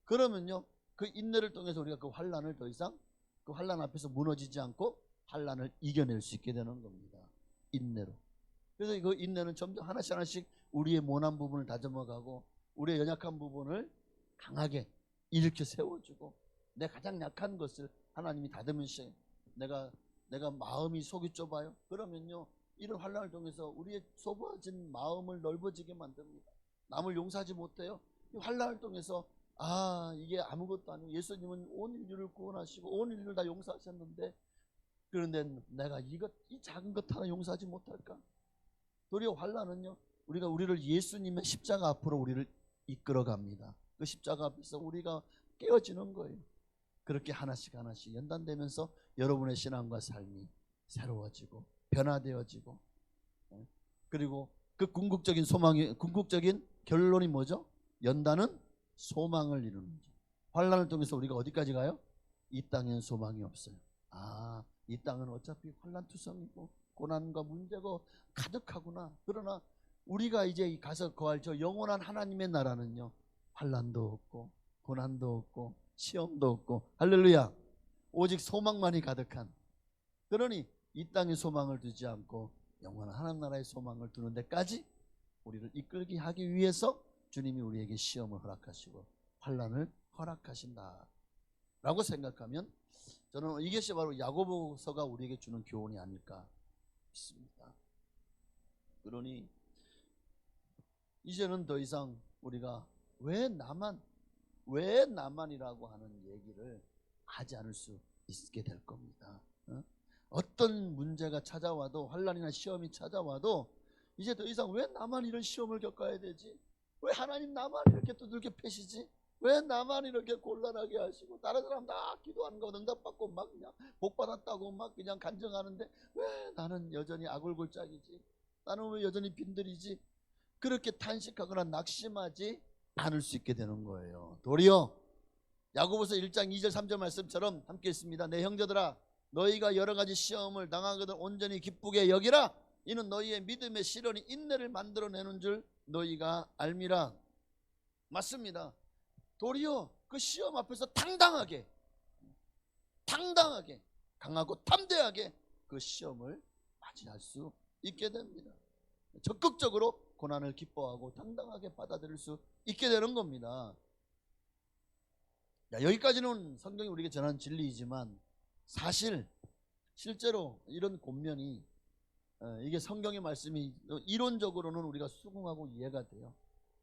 그러면요, 그 인내를 통해서 우리가 그 환난을 더 이상 그 환난 앞에서 무너지지 않고 환난을 이겨낼 수 있게 되는 겁니다. 인내로. 그래서 그 인내는 점점 하나씩 하나씩 우리의 모난 부분을 다듬어가고 우리의 연약한 부분을 강하게 일으켜 세워주고 내 가장 약한 것을 하나님이 다듬으시고 내가 마음이 속이 좁아요. 그러면요, 이런 환난을 통해서 우리의 좁아진 마음을 넓어지게 만듭니다. 남을 용서하지 못해요. 이 환난을 통해서 이게 아무것도 아니고 예수님은 온 인류를 구원하시고 온 인류를 다 용서하셨는데 그런데 내가 이 작은 것 하나 용서하지 못할까? 도리어 환난은요, 우리를 예수님의 십자가 앞으로 우리를 이끌어갑니다. 그 십자가 앞에서 우리가 깨어지는 거예요. 그렇게 하나씩 하나씩 연단되면서 여러분의 신앙과 삶이 새로워지고 변화되어지고, 그리고 그 궁극적인 결론이 뭐죠? 연단은 소망을 이루는 자. 환난을 통해서 우리가 어디까지 가요? 이 땅엔 소망이 없어요. 이 땅은 어차피 환난투성이고 고난과 문제가 가득하구나. 그러나 우리가 이제 가서 거할 저 영원한 하나님의 나라는요, 환난도 없고 고난도 없고 시험도 없고, 할렐루야, 오직 소망만이 가득한. 그러니 이 땅의 소망을 두지 않고 영원한 하나님 나라의 소망을 두는 데까지 우리를 이끌게 하기 위해서 주님이 우리에게 시험을 허락하시고 환난을 허락하신다 라고 생각하면 저는 이것이 바로 야고보서가 우리에게 주는 교훈이 아닐까 싶습니다. 그러니 이제는 더 이상 우리가 왜 나만이라고 하는 얘기를 하지 않을 수 있게 될 겁니다. 어떤 문제가 찾아와도, 환난이나 시험이 찾아와도 이제 더 이상 왜 나만 이런 시험을 겪어야 되지? 왜 하나님 나만 이렇게 두들겨 패시지? 왜 나만 이렇게 곤란하게 하시고 다른 사람 다 기도하는 거 응답받고 막 그냥 복받았다고 막 그냥 간증하는데 왜 나는 여전히 아골골짝이지? 나는 왜 여전히 빈들이지? 그렇게 탄식하거나 낙심하지 않을 수 있게 되는 거예요. 도리어 야고보서 1장 2절 3절 말씀처럼 함께 있습니다. 내 형제들아, 너희가 여러 가지 시험을 당하거든 온전히 기쁘게 여기라. 이는 너희의 믿음의 시련이 인내를 만들어내는 줄 너희가 알미라. 맞습니다. 도리어 그 시험 앞에서 당당하게 강하고 담대하게 그 시험을 맞이할 수 있게 됩니다. 적극적으로 고난을 기뻐하고 당당하게 받아들일 수 있게 되는 겁니다. 여기까지는 성경이 우리에게 전하는 진리이지만 사실 실제로 이런 권면이 이게 성경의 말씀이 이론적으로는 우리가 수긍하고 이해가 돼요.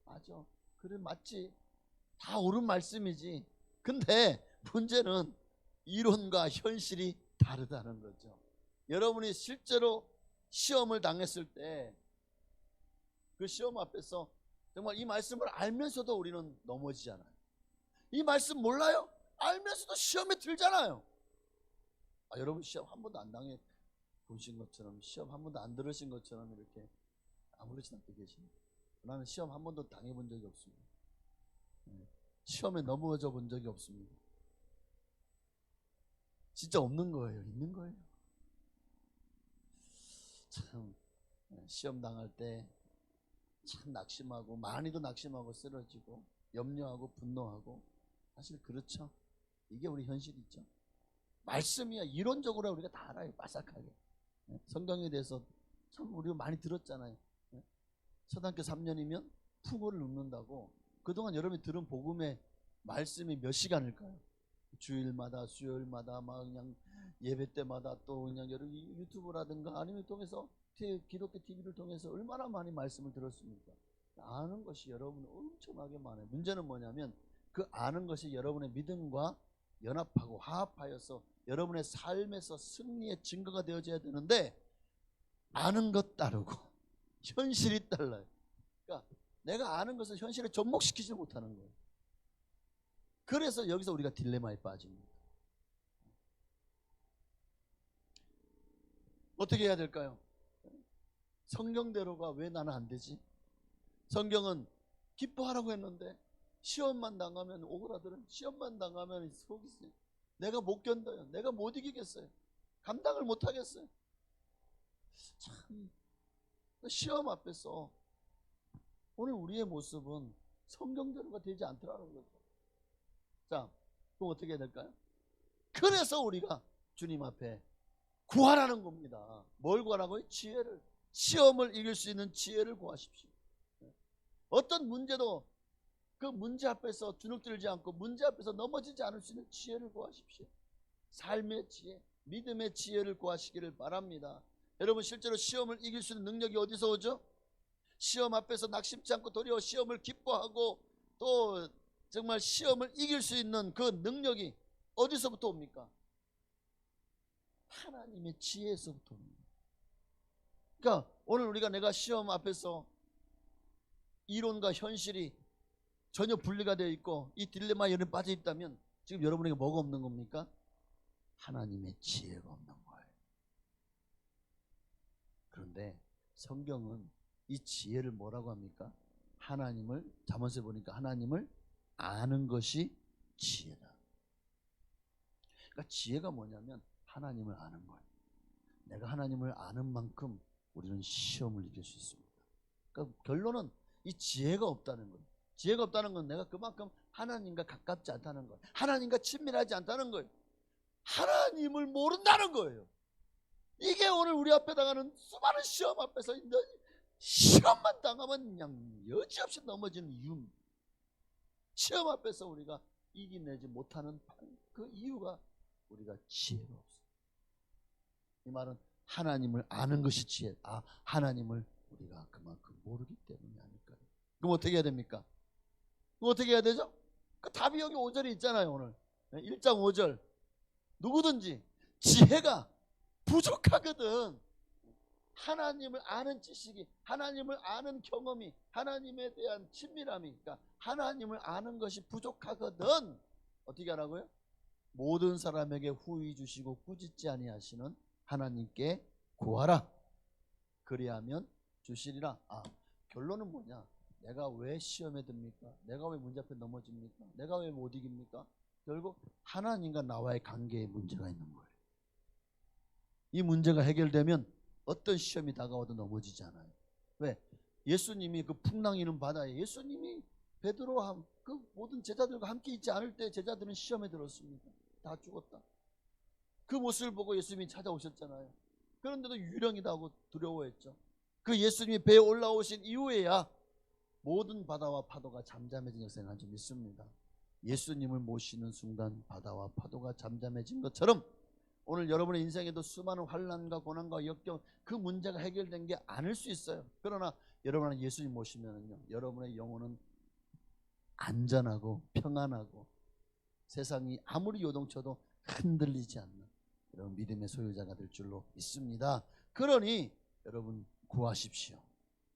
맞아, 그래, 맞지, 다 옳은 말씀이지. 근데 문제는 이론과 현실이 다르다는 거죠. 여러분이 실제로 시험을 당했을 때 그 시험 앞에서 정말 이 말씀을 알면서도 우리는 넘어지잖아요. 이 말씀 몰라요? 알면서도 시험에 들잖아요. 여러분 시험 한 번도 안 당해 보신 것처럼, 시험 한 번도 안 들으신 것처럼 이렇게 아무렇지 않게 계십니다. 나는 시험 한 번도 당해본 적이 없습니다. 시험에 넘어져 본 적이 없습니다. 진짜 없는 거예요. 있는 거예요. 참 시험 당할 때 참 낙심하고, 많이도 낙심하고 쓰러지고 염려하고 분노하고, 사실 그렇죠. 이게 우리 현실이죠. 말씀이야. 이론적으로 우리가 다 알아요. 빠삭하게. 성경에 대해서 참 우리가 많이 들었잖아요. 초등학교 3년이면 풍어를 눕는다고. 그동안 여러분이 들은 복음의 말씀이 몇 시간일까요? 주일마다, 수요일마다, 막 그냥 예배 때마다, 또 그냥 여러분 유튜브라든가 아니면 통해서 기독교 TV를 통해서 얼마나 많이 말씀을 들었습니까? 아는 것이 여러분은 엄청나게 많아요. 문제는 뭐냐면 그 아는 것이 여러분의 믿음과 연합하고 화합하여서 여러분의 삶에서 승리의 증거가 되어져야 되는데, 아는 것 따르고 현실이 달라요. 그러니까 내가 아는 것을 현실에 접목시키지 못하는 거예요. 그래서 여기서 우리가 딜레마에 빠집니다. 어떻게 해야 될까요? 성경대로가 왜 나는 안 되지? 성경은 기뻐하라고 했는데 시험만 당하면 오그라들어요. 시험만 당하면 속이 쓰요. 내가 못 견뎌요. 내가 못 이기겠어요. 감당을 못 하겠어요. 참, 시험 앞에서 오늘 우리의 모습은 성경대로가 되지 않더라는 거죠. 자, 그럼 어떻게 해야 될까요? 그래서 우리가 주님 앞에 구하라는 겁니다. 뭘 구하라고요? 지혜를. 시험을 이길 수 있는 지혜를 구하십시오. 어떤 문제도 그 문제 앞에서 주눅들지 않고 문제 앞에서 넘어지지 않을 수 있는 지혜를 구하십시오. 삶의 지혜, 믿음의 지혜를 구하시기를 바랍니다. 여러분 실제로 시험을 이길 수 있는 능력이 어디서 오죠? 시험 앞에서 낙심치 않고 도리어 시험을 기뻐하고 또 정말 시험을 이길 수 있는 그 능력이 어디서부터 옵니까? 하나님의 지혜에서부터 옵니다. 그러니까 오늘 우리가 내가 시험 앞에서 이론과 현실이 전혀 분리가 되어 있고 이 딜레마에 여러분이 빠져 있다면 지금 여러분에게 뭐가 없는 겁니까? 하나님의 지혜가 없는 거예요. 그런데 성경은 이 지혜를 뭐라고 합니까? 하나님을, 잠언서에 보니까 하나님을 아는 것이 지혜다. 그러니까 지혜가 뭐냐면 하나님을 아는 거예요. 내가 하나님을 아는 만큼 우리는 시험을 이길 수 있습니다. 그러니까 결론은 이 지혜가 없다는 거예요. 지혜가 없다는 건 내가 그만큼 하나님과 가깝지 않다는 거예요. 하나님과 친밀하지 않다는 거예요. 하나님을 모른다는 거예요. 이게 오늘 우리 앞에 당하는 수많은 시험 앞에서 시험만 당하면 그냥 여지없이 넘어지는 이유입니다. 시험 앞에서 우리가 이겨내지 못하는 그 이유가 우리가 지혜가 없어요. 이 말은 하나님을 아는 것이 지혜. 하나님을 우리가 그만큼 모르기 때문이 아닐까요? 그럼 어떻게 해야 됩니까? 그럼 어떻게 해야 되죠? 그 답이 여기 5절에 있잖아요. 오늘 1장 5절. 누구든지 지혜가 부족하거든. 하나님을 아는 지식이, 하나님을 아는 경험이, 하나님에 대한 친밀함이, 그러니까 하나님을 아는 것이 부족하거든. 어떻게 하라고요? 모든 사람에게 후히 주시고 꾸짖지 아니하시는 하나님께 구하라. 그리하면 주시리라. 결론은 뭐냐? 내가 왜 시험에 듭니까? 내가 왜 문제 앞에 넘어집니까? 내가 왜 못 이깁니까? 결국 하나님과 나와의 관계에 문제가 있는 거예요. 이 문제가 해결되면 어떤 시험이 다가와도 넘어지지 않아요. 왜? 예수님이 그 풍랑이는 바다에 예수님이 베드로와 그 모든 제자들과 함께 있지 않을 때 제자들은 시험에 들었습니다. 다 죽었다. 그 모습을 보고 예수님이 찾아오셨잖아요. 그런데도 유령이다 하고 두려워했죠. 그 예수님이 배에 올라오신 이후에야 모든 바다와 파도가 잠잠해진 역사를 난 줄 믿습니다. 예수님을 모시는 순간 바다와 파도가 잠잠해진 것처럼 오늘 여러분의 인생에도 수많은 환난과 고난과 역경, 그 문제가 해결된 게 아닐 수 있어요. 그러나 여러분은 예수님 모시면은요, 여러분의 영혼은 안전하고 평안하고 세상이 아무리 요동쳐도 흔들리지 않는 그런 믿음의 소유자가 될 줄로 믿습니다. 그러니 여러분 구하십시오.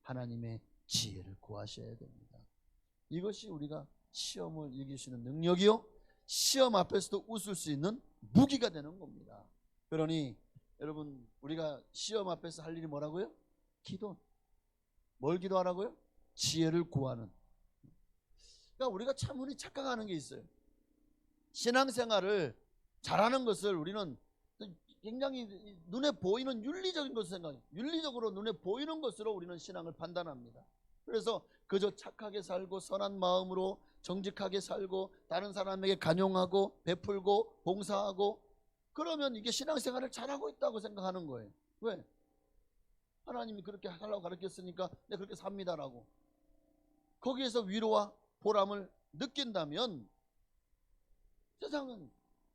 하나님의 지혜를 구하셔야 됩니다. 이것이 우리가 시험을 이길 수 있는 능력이요, 시험 앞에서도 웃을 수 있는 무기가 되는 겁니다. 그러니 여러분, 우리가 시험 앞에서 할 일이 뭐라고요? 기도. 뭘 기도하라고요? 지혜를 구하는. 그러니까 우리가 참 흔히 착각하는 게 있어요. 신앙생활을 잘하는 것을 우리는 굉장히 눈에 보이는 윤리적인 것을 생각해요. 윤리적으로 눈에 보이는 것으로 우리는 신앙을 판단합니다. 그래서 그저 착하게 살고 선한 마음으로 정직하게 살고 다른 사람에게 간용하고 베풀고 봉사하고, 그러면 이게 신앙생활을 잘하고 있다고 생각하는 거예요. 왜? 하나님이 그렇게 하라고 가르쳤으니까 내가 그렇게 삽니다라고. 거기에서 위로와 보람을 느낀다면 세상은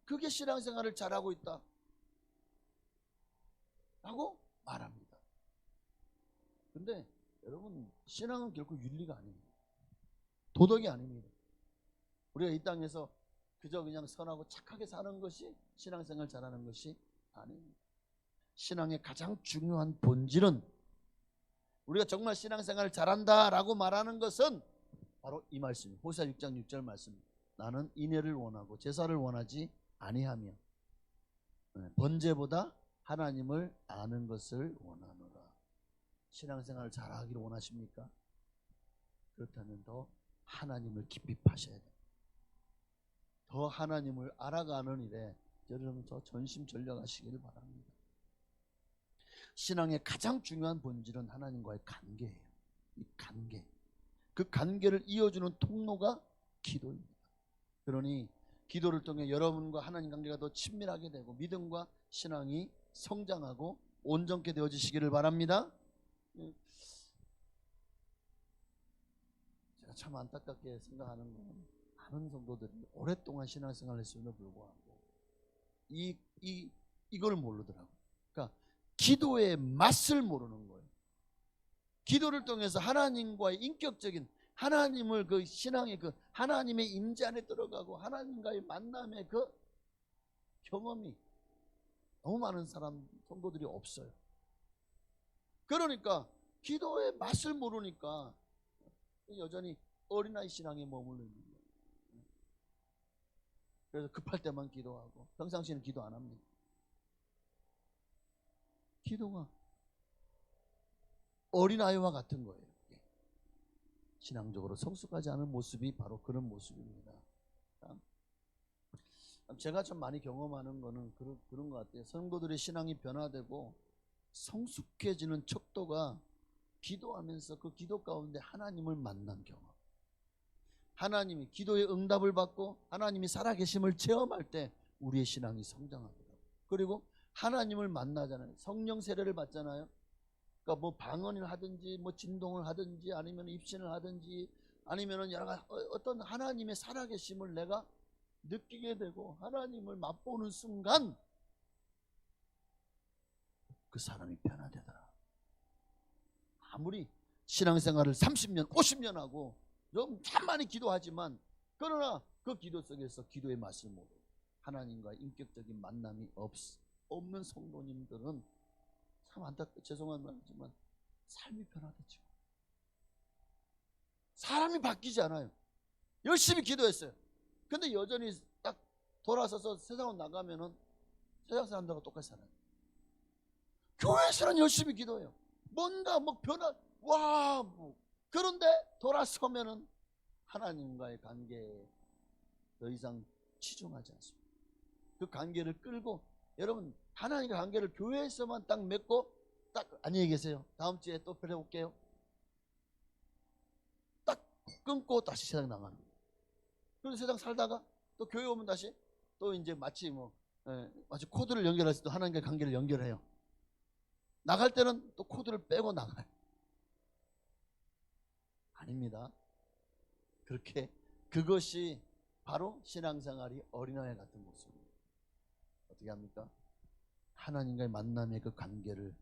그게 신앙생활을 잘하고 있다 라고 말합니다. 근데 여러분, 신앙은 결코 윤리가 아닙니다. 도덕이 아닙니다. 우리가 이 땅에서 그저 그냥 선하고 착하게 사는 것이 신앙생활 잘하는 것이 아닙니다. 신앙의 가장 중요한 본질은, 우리가 정말 신앙생활을 잘한다라고 말하는 것은 바로 이 말씀입니다. 호세아 6장 6절 말씀입니다. 나는 인애를 원하고 제사를 원하지 아니하며 번제보다 하나님을 아는 것을 원하노라. 신앙생활을 잘하기를 원하십니까? 그렇다면 더 하나님을 깊이 파셔야 돼요. 더 하나님을 알아가는 일에 여러분 더 전심전력하시기를 바랍니다. 신앙의 가장 중요한 본질은 하나님과의 관계예요. 이 관계, 그 관계를 이어주는 통로가 기도입니다. 그러니 기도를 통해 여러분과 하나님 관계가 더 친밀하게 되고 믿음과 신앙이 성장하고 온전케 되어지시기를 바랍니다. 제가 참 안타깝게 생각하는 건, 많은 성도들이 오랫동안 신앙생활을 했음에도 불구하고 이걸 모르더라고요. 그러니까 기도의 맛을 모르는 거예요. 기도를 통해서 하나님과의 인격적인, 하나님을 그 신앙의 그 하나님의 임재 안에 들어가고 하나님과의 만남의 그 경험이 너무 많은 성도들이 없어요. 그러니까 기도의 맛을 모르니까 여전히 어린아이 신앙에 머물러 있는 거예요. 그래서 급할 때만 기도하고 평상시에는 기도 안 합니다. 기도가 어린아이와 같은 거예요. 신앙적으로 성숙하지 않은 모습이 바로 그런 모습입니다. 제가 좀 많이 경험하는 거는 그런 것 같아요. 성도들의 신앙이 변화되고 성숙해지는 척도가 기도하면서 그 기도 가운데 하나님을 만난 경험, 하나님이 기도의 응답을 받고 하나님이 살아계심을 체험할 때 우리의 신앙이 성장하더라고요. 그리고 하나님을 만나잖아요. 성령 세례를 받잖아요. 그러니까 뭐 방언을 하든지 뭐 진동을 하든지 아니면 입신을 하든지 아니면은 여러 가지 어떤 하나님의 살아계심을 내가 느끼게 되고 하나님을 맛보는 순간 그 사람이 변화되더라. 아무리 신앙생활을 30년 50년 하고 참 많이 기도하지만, 그러나 그 기도 속에서 기도의 맛을 모르고 하나님과의 인격적인 만남이 없는 성도님들은 참 죄송한 말이지만 삶이 변화되죠. 사람이 바뀌지 않아요. 열심히 기도했어요. 근데 여전히 딱 돌아서서 세상으로 나가면은 세상 사람들과 똑같이 살아요. 교회에서는 열심히 기도해요. 뭔가 뭐 그런데 돌아서면은 하나님과의 관계에 더 이상 치중하지 않습니다. 그 관계를 끌고, 여러분 하나님과 관계를 교회에서만 딱 맺고 딱 안녕히 계세요, 다음 주에 또 뵈볼게요, 딱 끊고 다시 세상 나가는 거예요. 그래서 세상 살다가 또 교회 오면 다시 또 이제 마치 마치 코드를 연결해서 또 하나님과의 관계를 연결해요. 나갈 때는 또 코드를 빼고 나가요. 아닙니다. 그렇게 그것이 바로 신앙생활이 어린아이 같은 모습입니다. 어떻게 합니까? 하나님과의 만남의 그 관계를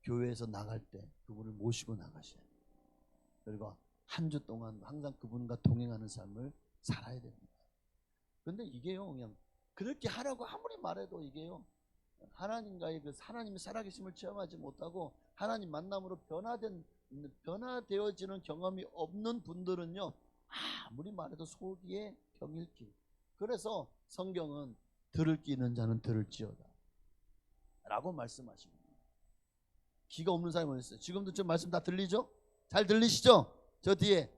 교회에서 나갈 때 그분을 모시고 나가셔야 돼요. 그리고 한 주 동안 항상 그분과 동행하는 삶을 살아야 됩니다. 그런데 이게요, 그냥 그렇게 하라고 아무리 말해도 이게요, 하나님과의 그 하나님의 살아계심을 체험하지 못하고 하나님 만남으로 변화되어지는 경험이 없는 분들은요, 아무리 말해도 소기에 경일기. 그래서 성경은 들을 귀 있는 자는 들을지어다 라고 말씀하십니다. 귀가 없는 사람이 어디 있어요? 지금도 좀 말씀 다 들리죠? 잘 들리시죠? 저 뒤에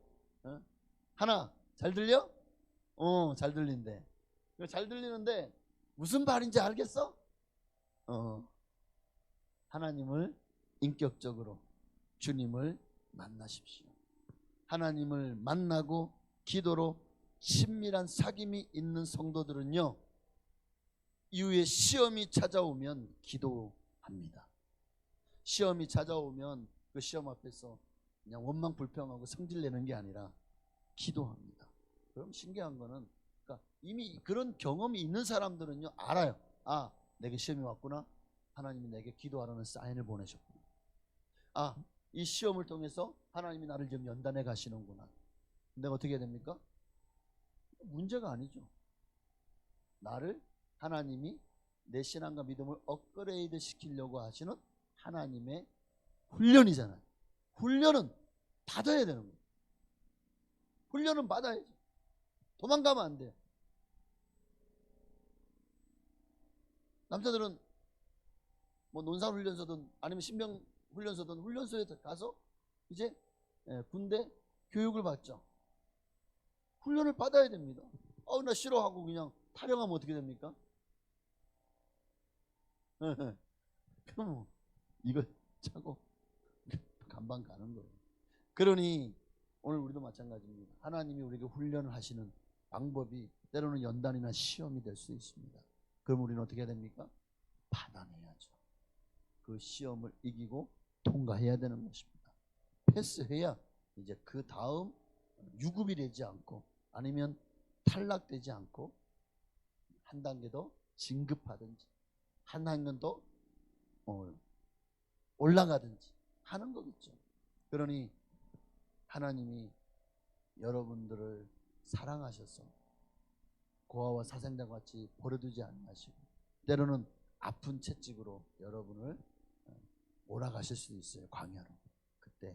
하나 잘 들려? 잘 들린대. 잘 들리는데 무슨 말인지 알겠어? 하나님을 인격적으로 주님을 만나십시오. 하나님을 만나고 기도로 친밀한 사귐이 있는 성도들은요, 이후에 시험이 찾아오면 기도합니다. 시험이 찾아오면 그 시험 앞에서 그냥 원망 불평하고 성질내는 게 아니라 기도합니다. 그럼 신기한 거는, 그러니까 이미 그런 경험이 있는 사람들은요, 알아요. 아, 내게 시험이 왔구나. 하나님이 내게 기도하라는 사인을 보내셨구나. 아, 이 시험을 통해서 하나님이 나를 지금 연단해 가시는구나. 근데 어떻게 해야 됩니까? 문제가 아니죠. 나를 하나님이 내 신앙과 믿음을 업그레이드 시키려고 하시는 하나님의 훈련이잖아요. 훈련은 받아야 되는 거예요. 훈련은 받아야죠. 도망가면 안 돼요. 남자들은 뭐 논산훈련소든 아니면 신병훈련소든 훈련소에 가서 이제 군대 교육을 받죠. 훈련을 받아야 됩니다. 나 싫어하고 그냥 타령하면 어떻게 됩니까? 그럼 이거 차고 간방 가는 거예요. 그러니 오늘 우리도 마찬가지입니다. 하나님이 우리에게 훈련을 하시는 방법이 때로는 연단이나 시험이 될 수 있습니다. 그럼 우리는 어떻게 해야 됩니까? 받아내야죠. 그 시험을 이기고 통과해야 되는 것입니다. 패스해야 이제 그 다음 유급이 되지 않고 아니면 탈락되지 않고 한 단계 더 진급하든지 한 단계 더 올라가든지 하는 거겠죠. 그러니 하나님이 여러분들을 사랑하셔서 고아와 사생자 같이 버려두지 않으시고 때로는 아픈 채찍으로 여러분을 몰아가실 수도 있어요. 광야로. 그때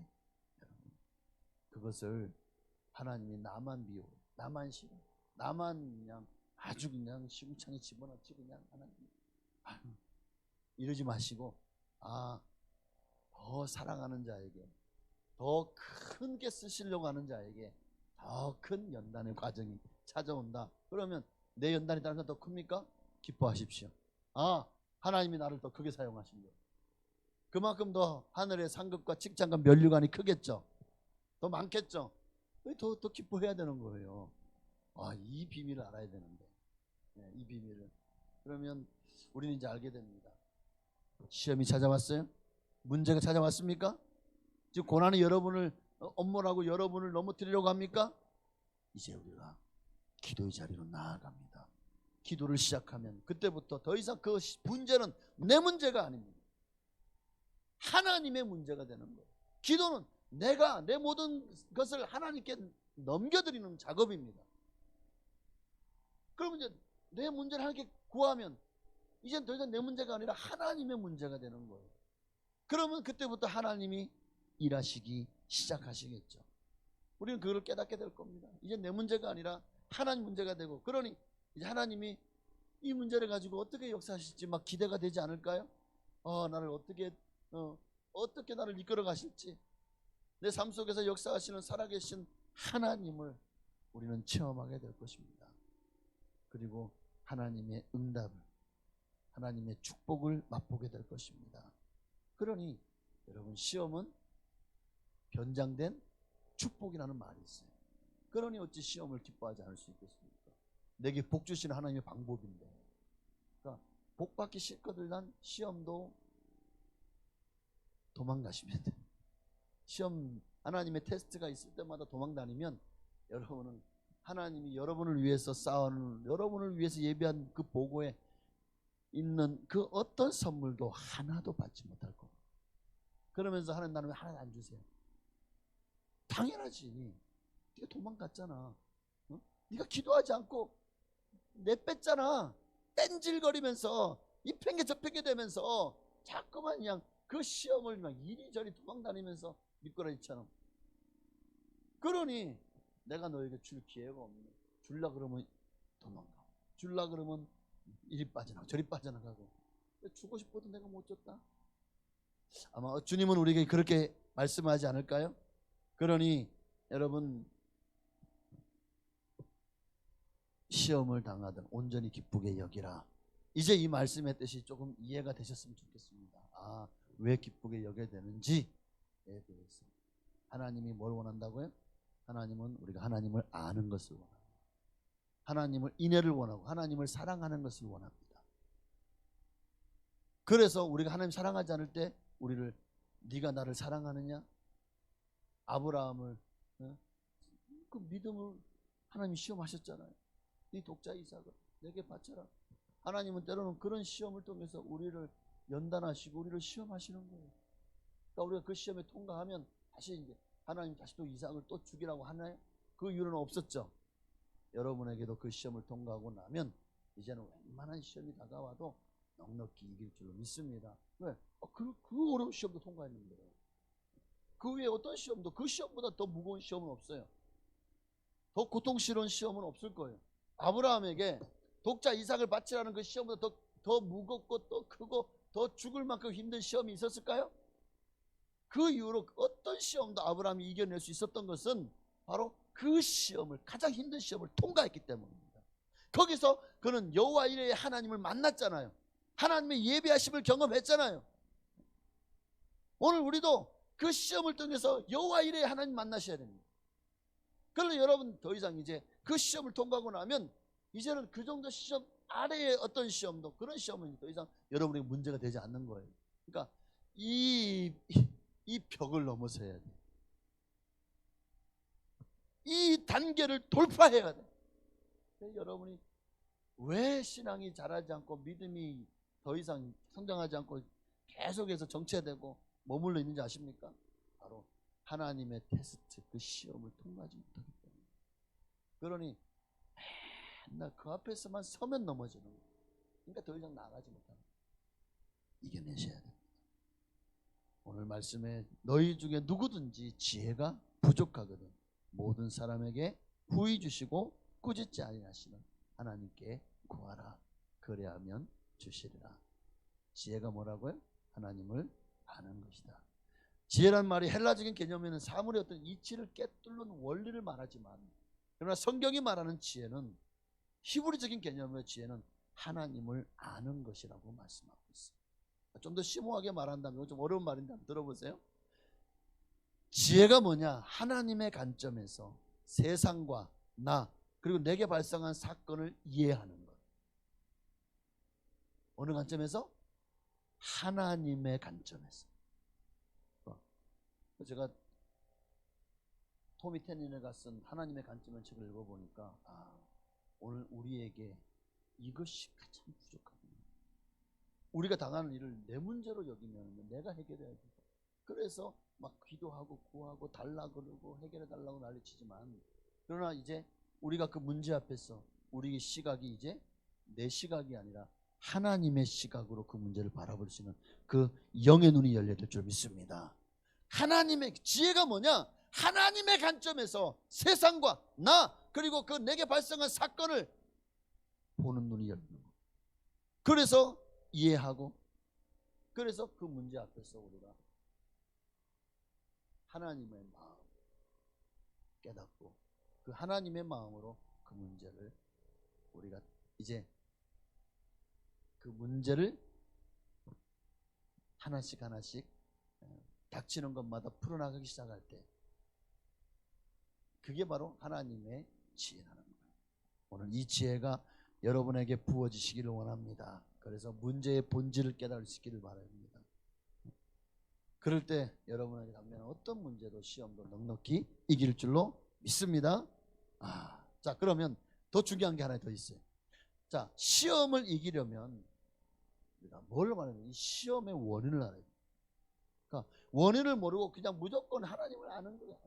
여러분 그것을 하나님이 나만 미워, 나만 싫어, 나만 그냥 아주 그냥 시궁창에 집어넣지 그냥 하나님 이러지 마시고 더 사랑하는 자에게 더 큰 게 쓰시려고 하는 자에게 더 큰 연단의 과정이 찾아온다. 그러면 내 연단이 다른 사람 더 큽니까? 기뻐하십시오. 하나님이 나를 더 크게 사용하신 거예요. 그만큼 더 하늘의 상급과 칭찬과 면류관이 크겠죠. 더 많겠죠. 더 기뻐해야 되는 거예요. 이 비밀을 알아야 되는데, 이 비밀을. 그러면 우리는 이제 알게 됩니다. 시험이 찾아왔어요? 문제가 찾아왔습니까? 지금 고난이 여러분을 엄몰하고 여러분을 넘어뜨리려고 합니까? 이제 우리가 기도의 자리로 나아갑니다. 기도를 시작하면 그때부터 더 이상 그 문제는 내 문제가 아닙니다. 하나님의 문제가 되는 거예요. 기도는 내가 내 모든 것을 하나님께 넘겨드리는 작업입니다. 그러면 이제 내 문제를 하나님께 구하면 이젠 더 이상 내 문제가 아니라 하나님의 문제가 되는 거예요. 그러면 그때부터 하나님이 일하시기 시작하시겠죠. 우리는 그걸 깨닫게 될 겁니다. 이제 내 문제가 아니라 하나님 문제가 되고, 그러니 이제 하나님이 이 문제를 가지고 어떻게 역사하실지 막 기대가 되지 않을까요? 나를 어떻게 나를 이끌어 가실지, 내 삶 속에서 역사하시는 살아계신 하나님을 우리는 체험하게 될 것입니다. 그리고 하나님의 응답을, 하나님의 축복을 맛보게 될 것입니다. 그러니 여러분, 시험은 변장된 축복이라는 말이 있어요. 그러니 어찌 시험을 기뻐하지 않을 수 있겠습니까? 내게 복 주시는 하나님의 방법인데. 그러니까 복 받기 싫거든 난 시험도 도망가시면 돼요. 시험 하나님의 테스트가 있을 때마다 도망 다니면 여러분은 하나님이 여러분을 위해서 쌓아놓은, 여러분을 위해서 예비한 그 보고에 있는 그 어떤 선물도 하나도 받지 못할 거고, 그러면서 하나님 나는 왜 하나도 안 주세요? 당연하지. 네가 도망갔잖아. 어? 네가 기도하지 않고 내뺐잖아. 땡질거리면서 이 팽개 저 팽개 되면서 자꾸만 그냥 그 시험을 막 이리저리 도망다니면서 미꾸라지처럼. 그러니 내가 너에게 줄 기회가 없네. 줄라 그러면 도망가고, 줄라 그러면 이리 빠져나가고 저리 빠져나가고, 주고 싶어도 내가 못 줬다. 아마 주님은 우리에게 그렇게 말씀하지 않을까요? 그러니 여러분, 시험을 당하든 온전히 기쁘게 여기라. 이제 이 말씀의 뜻이 조금 이해가 되셨으면 좋겠습니다. 아, 왜 기쁘게 여겨야 되는지에 대해서. 하나님이 뭘 원한다고요? 하나님은 우리가 하나님을 아는 것을 원합니다. 하나님을 인애를 원하고 하나님을 사랑하는 것을 원합니다. 그래서 우리가 하나님 사랑하지 않을 때 우리를 네가 나를 사랑하느냐? 아브라함을 그 믿음을 하나님이 시험하셨잖아요. 네 독자 이삭을 내게 바쳐라. 하나님은 때로는 그런 시험을 통해서 우리를 연단하시고 우리를 시험하시는 거예요. 그러니까 우리가 그 시험에 통과하면 다시 이제 하나님 다시 또 이삭을 또 죽이라고 하나요? 그 이유는 없었죠. 여러분에게도 그 시험을 통과하고 나면 이제는 웬만한 시험이 다가와도 넉넉히 이길 줄로 믿습니다. 왜? 그 어려운 시험도 통과했는데요. 그 위에 어떤 시험도 그 시험보다 더 무거운 시험은 없어요. 더 고통스러운 시험은 없을 거예요. 아브라함에게 독자 이삭을 바치라는 그 시험보다 더 무겁고 더 크고 더 죽을 만큼 힘든 시험이 있었을까요? 그 이후로 어떤 시험도 아브라함이 이겨낼 수 있었던 것은 바로 그 시험을, 가장 힘든 시험을 통과했기 때문입니다. 거기서 그는 여호와 이레의 하나님을 만났잖아요. 하나님의 예비하심을 경험했잖아요. 오늘 우리도 그 시험을 통해서 여호와 이레의 하나님 만나셔야 됩니다. 그러나 여러분 더 이상 이제 그 시험을 통과하고 나면 이제는 그 정도 시험 아래의 어떤 시험도, 그런 시험은 더 이상 여러분에게 문제가 되지 않는 거예요. 그러니까 이 벽을 넘어서야 돼. 이 단계를 돌파해야 돼. 여러분이 왜 신앙이 자라지 않고 믿음이 더 이상 성장하지 않고 계속해서 정체되고 머물러 있는지 아십니까? 바로 하나님의 테스트, 그 시험을 통과하지 못하기 때문에. 그러니 맨날 그 앞에서만 서면 넘어지는 거예요. 그러니까 더 이상 나가지 못하는 거예요. 이겨내셔야 됩니다. 오늘 말씀에 너희 중에 누구든지 지혜가 부족하거든 모든 사람에게 후히 주시고 꾸짖지 아니하시는 하나님께 구하라. 그래야면 주시리라. 지혜가 뭐라고요? 하나님을 아는 것이다. 지혜란 말이 헬라적인 개념에는 사물의 어떤 이치를 꿰뚫는 원리를 말하지만, 그러나 성경이 말하는 지혜는, 히브리적인 개념의 지혜는 하나님을 아는 것이라고 말씀하고 있어요. 좀 더 심오하게 말한다면, 좀 어려운 말인데 한번 들어보세요. 지혜가 뭐냐? 하나님의 관점에서 세상과 나 그리고 내게 발생한 사건을 이해하는 것. 어느 관점에서? 하나님의 관점에서. 제가 토미 테니너가 쓴 하나님의 관점의 책을 읽어보니까 오늘 우리에게 이것이 가장 부족하구나. 우리가 당하는 일을 내 문제로 여기면 내가 해결해야 돼. 그래서 막 기도하고 구하고 달라 그러고 해결해 달라고 난리치지만, 그러나 이제 우리가 그 문제 앞에서 우리의 시각이 이제 내 시각이 아니라 하나님의 시각으로 그 문제를 바라볼 수 있는 그 영의 눈이 열려야 될 줄 믿습니다. 하나님의 지혜가 뭐냐? 하나님의 관점에서 세상과 나 그리고 그 내게 발생한 사건을 보는 눈이 열리는 거. 그래서 이해하고, 그래서 그 문제 앞에서 우리가 하나님의 마음 깨닫고 그 하나님의 마음으로 그 문제를 우리가 이제 그 문제를 하나씩 닥치는 것마다 풀어나가기 시작할 때, 그게 바로 하나님의 지혜라는 거예요. 오늘 이 지혜가 여러분에게 부어지시기를 원합니다. 그래서 문제의 본질을 깨달을 수 있기를 바랍니다. 그럴 때 여러분에게 당면 어떤 문제도 시험도 넉넉히 이길 줄로 믿습니다. 자, 그러면 더 중요한 게 하나 더 있어요. 자, 시험을 이기려면 우리가 뭘 말하면 이 시험의 원인을 알아야 돼요. 그러니까 원인을 모르고 그냥 무조건 하나님을 아는 거야.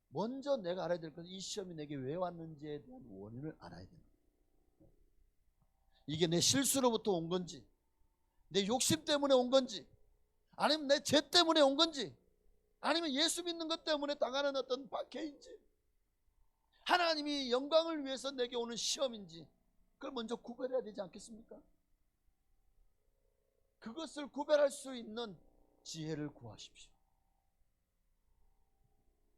먼저 내가 알아야 될 것은 이 시험이 내게 왜 왔는지에 대한 원인을 알아야 돼요. 이게 내 실수로부터 온 건지, 내 욕심 때문에 온 건지, 아니면 내 죄 때문에 온 건지, 아니면 예수 믿는 것 때문에 당하는 어떤 박해인지, 하나님이 영광을 위해서 내게 오는 시험인지, 그걸 먼저 구별해야 되지 않겠습니까? 그것을 구별할 수 있는 지혜를 구하십시오.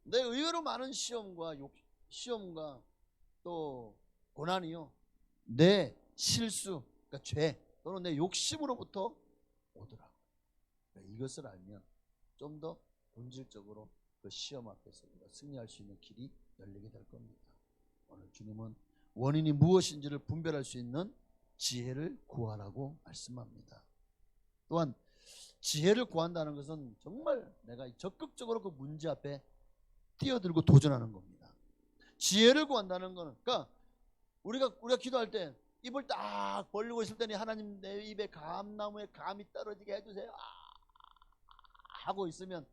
내 의외로 많은 시험과 또 고난이요, 내 실수, 그러니까 죄 또는 내 욕심으로부터 오더라고요. 이것을 알면 좀 더 본질적으로 그 시험 앞에서 우리가 승리할 수 있는 길이 열리게 될 겁니다. 오늘 주님은 원인이 무엇인지를 분별할 수 있는 지혜를 구하라고 말씀합니다. 또한 지혜를 구한다는 것은 정말 내가 적극적으로 그 문제 앞에 뛰어들고 도전하는 겁니다. 지혜를 구한다는 것은, 그러니까 우리가 기도할 때 입을 딱 벌리고 있을 때니 하나님 내 입에 감나무에 감이 떨어지게 해주세요 하고 있으면,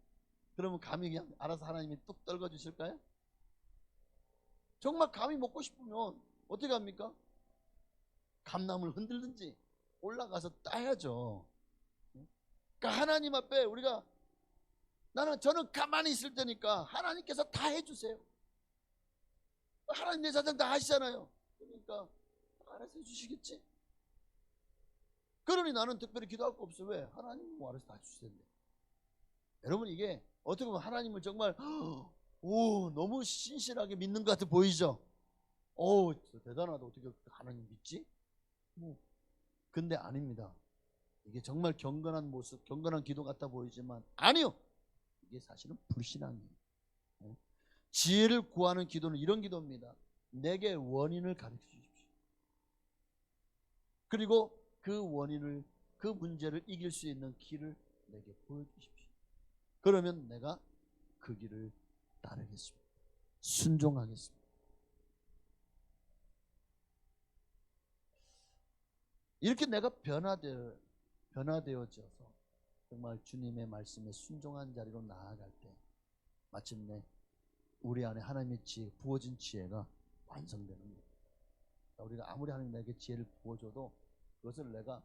그러면 감이 그냥 알아서 하나님이 뚝 떨궈 주실까요? 정말 감이 먹고 싶으면 어떻게 합니까? 감나무를 흔들든지 올라가서 따야죠. 그러니까 하나님 앞에 우리가, 저는 가만히 있을 테니까 하나님께서 다 해주세요. 하나님 내 사정 다 하시잖아요. 그러니까 알아서 해주시겠지. 그러니 나는 특별히 기도할 거 없어. 왜? 하나님 알아서 다 해주실 텐데. 여러분, 이게 어떻게 보면 하나님을 정말 너무 신실하게 믿는 것 같아 보이죠? 대단하다. 어떻게 하나님 믿지? 근데 아닙니다. 이게 정말 경건한 모습, 경건한 기도 같아 보이지만 아니요, 이게 사실은 불신앙이에요. 지혜를 구하는 기도는 이런 기도입니다. 내게 원인을 가르쳐 주십시오. 그리고 그 원인을, 그 문제를 이길 수 있는 길을 내게 보여주십시오. 그러면 내가 그 길을 따르겠습니다. 순종하겠습니다. 이렇게 내가 변화되어져서 정말 주님의 말씀에 순종한 자리로 나아갈 때 마침내 우리 안에 하나님의 지혜, 부어진 지혜가 완성되는 거예요. 우리가 아무리 하나님 내게 지혜를 부어줘도 그것을 내가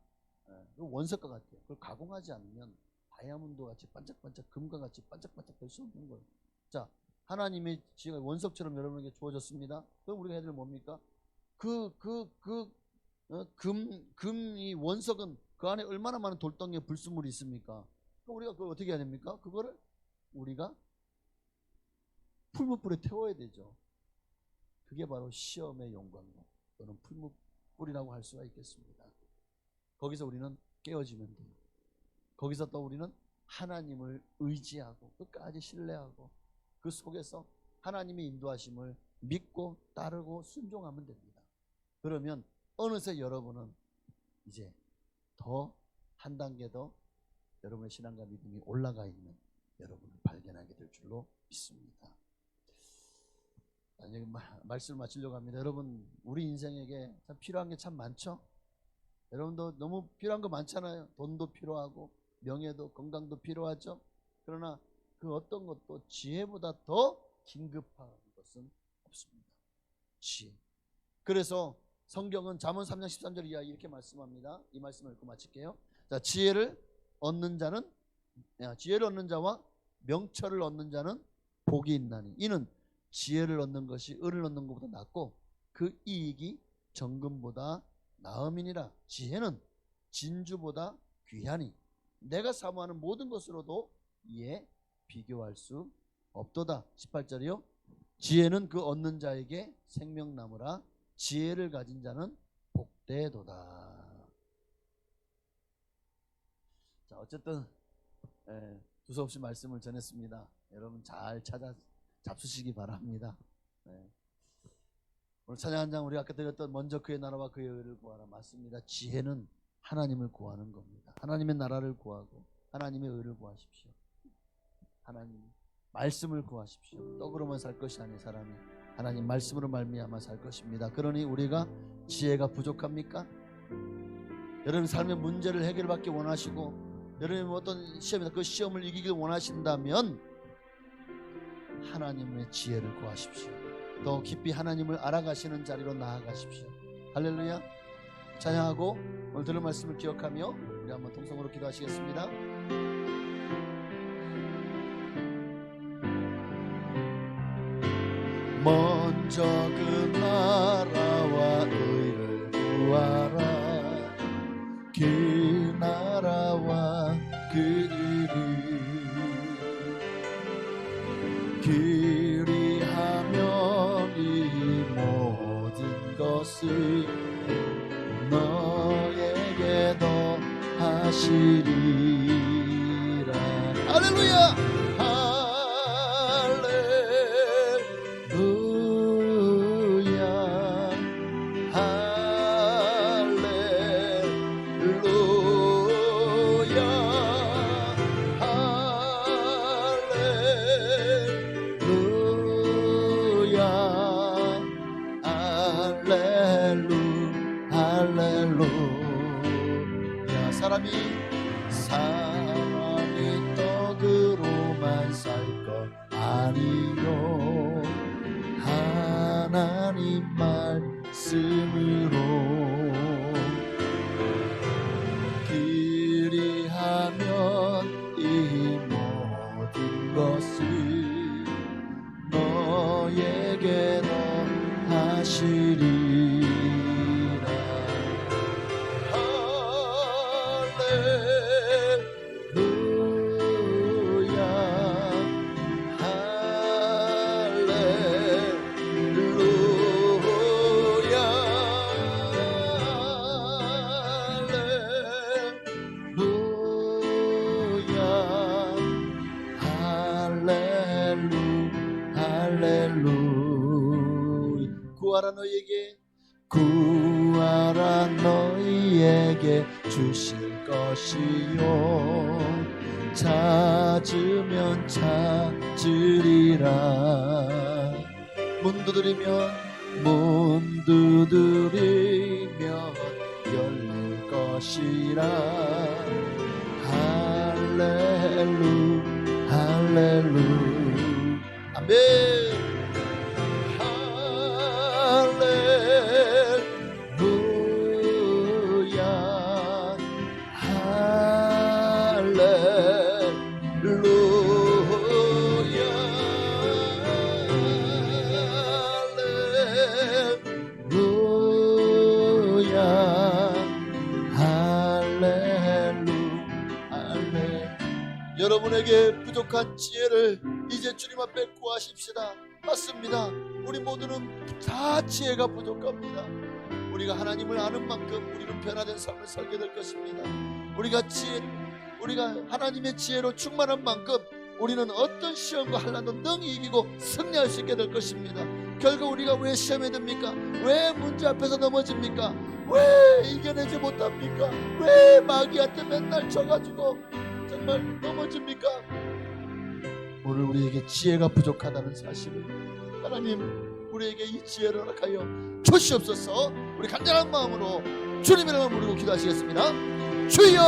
원석과 같아요. 그걸 가공하지 않으면 다이아몬드 같이 반짝반짝, 금과 같이 반짝반짝 될 수 없는 거예요. 자, 하나님의 지혜가 원석처럼 여러분에게 주어졌습니다. 그럼 우리가 해야 될 뭡니까? 이 원석은 그 안에 얼마나 많은 돌덩이에 불순물이 있습니까? 그럼 우리가 그걸 어떻게 해야 됩니까? 그거를 우리가 풀무불에 태워야 되죠. 그게 바로 시험의 용광로 또는 풀무불이라고 할 수가 있겠습니다. 거기서 우리는 깨어지면 돼요. 거기서 또 우리는 하나님을 의지하고 끝까지 신뢰하고 그 속에서 하나님의 인도하심을 믿고 따르고 순종하면 됩니다. 그러면 어느새 여러분은 이제 더 한 단계 더 여러분의 신앙과 믿음이 올라가 있는 여러분을 발견하게 될 줄로 믿습니다. 여기 말씀을 마치려고 합니다. 여러분, 우리 인생에게 참 필요한 게 참 많죠? 여러분도 너무 필요한 거 많잖아요. 돈도 필요하고 명예도 건강도 필요하죠. 그러나 그 어떤 것도 지혜보다 더 긴급한 것은 없습니다. 지혜. 그래서 성경은 잠언 3장 13절 이하 이렇게 말씀합니다. 이 말씀을 읽고 마칠게요. 자, 지혜를 얻는 자와 명철을 얻는 자는 복이 있나니 이는 지혜를 얻는 것이 을을 얻는 것보다 낫고 그 이익이 정금보다 나음이니라. 지혜는 진주보다 귀하니 내가 사모하는 모든 것으로도 이에 비교할 수 없도다. 18절이요. 지혜는 그 얻는 자에게 생명나무라. 지혜를 가진 자는 복되도다. 자, 어쨌든 두서없이 말씀을 전했습니다. 여러분 잘 찾아 잡수시기 바랍니다. 오늘 찬양 한 장 우리 아까 드렸던 먼저 그의 나라와 그의 의를 구하라. 맞습니다. 지혜는 하나님을 구하는 겁니다. 하나님의 나라를 구하고 하나님의 의를 구하십시오. 하나님 말씀을 구하십시오. 떡으로만 살 것이 아닌 사람이 하나님 말씀으로 말미암아 살 것입니다. 그러니 우리가 지혜가 부족합니까? 여러분 삶의 문제를 해결받기 원하시고 여러분이 어떤 시험이다 그 시험을 이기길 원하신다면 하나님의 지혜를 구하십시오. 더 깊이 하나님을 알아가시는 자리로 나아가십시오. 할렐루야. 찬양하고 오늘 들은 말씀을 기억하며 우리 한번 통성으로 기도하시겠습니다. 먼저 그 나라와 의를 구하라. 그 나라와 그 의를 그리하면 이 모든 것을 너에게 더하시리라. 할렐루야. 사람이 떡으로만 살 것 아니요 하나님 말씀으로 그리하면 이 모든 것을 너에게 더하시리. 구하라 너희에게 주실 것이요 찾으면 찾으리라. 문 두드리면 열릴 것이라. 할렐루 아멘. 여러분에게 부족한 지혜를 이제 주님 앞에 구하십시다. 맞습니다. 우리 모두는 다 지혜가 부족합니다. 우리가 하나님을 아는 만큼 우리는 변화된 삶을 살게 될 것입니다. 우리가 하나님의 지혜로 충만한 만큼 우리는 어떤 시험과 환난도 능히 이기고 승리할 수 있게 될 것입니다. 결국 우리가 왜 시험에 듭니까? 왜 문제 앞에서 넘어집니까? 왜 이겨내지 못합니까? 왜 마귀한테 맨날 져가지고 정말 넘어집니까? 오늘 우리에게 지혜가 부족하다는 사실을 하나님 우리에게 이 지혜를 허락하여 주시옵소서. 우리 간절한 마음으로 주님의 이름을 부르고 기도하시겠습니다. 주여.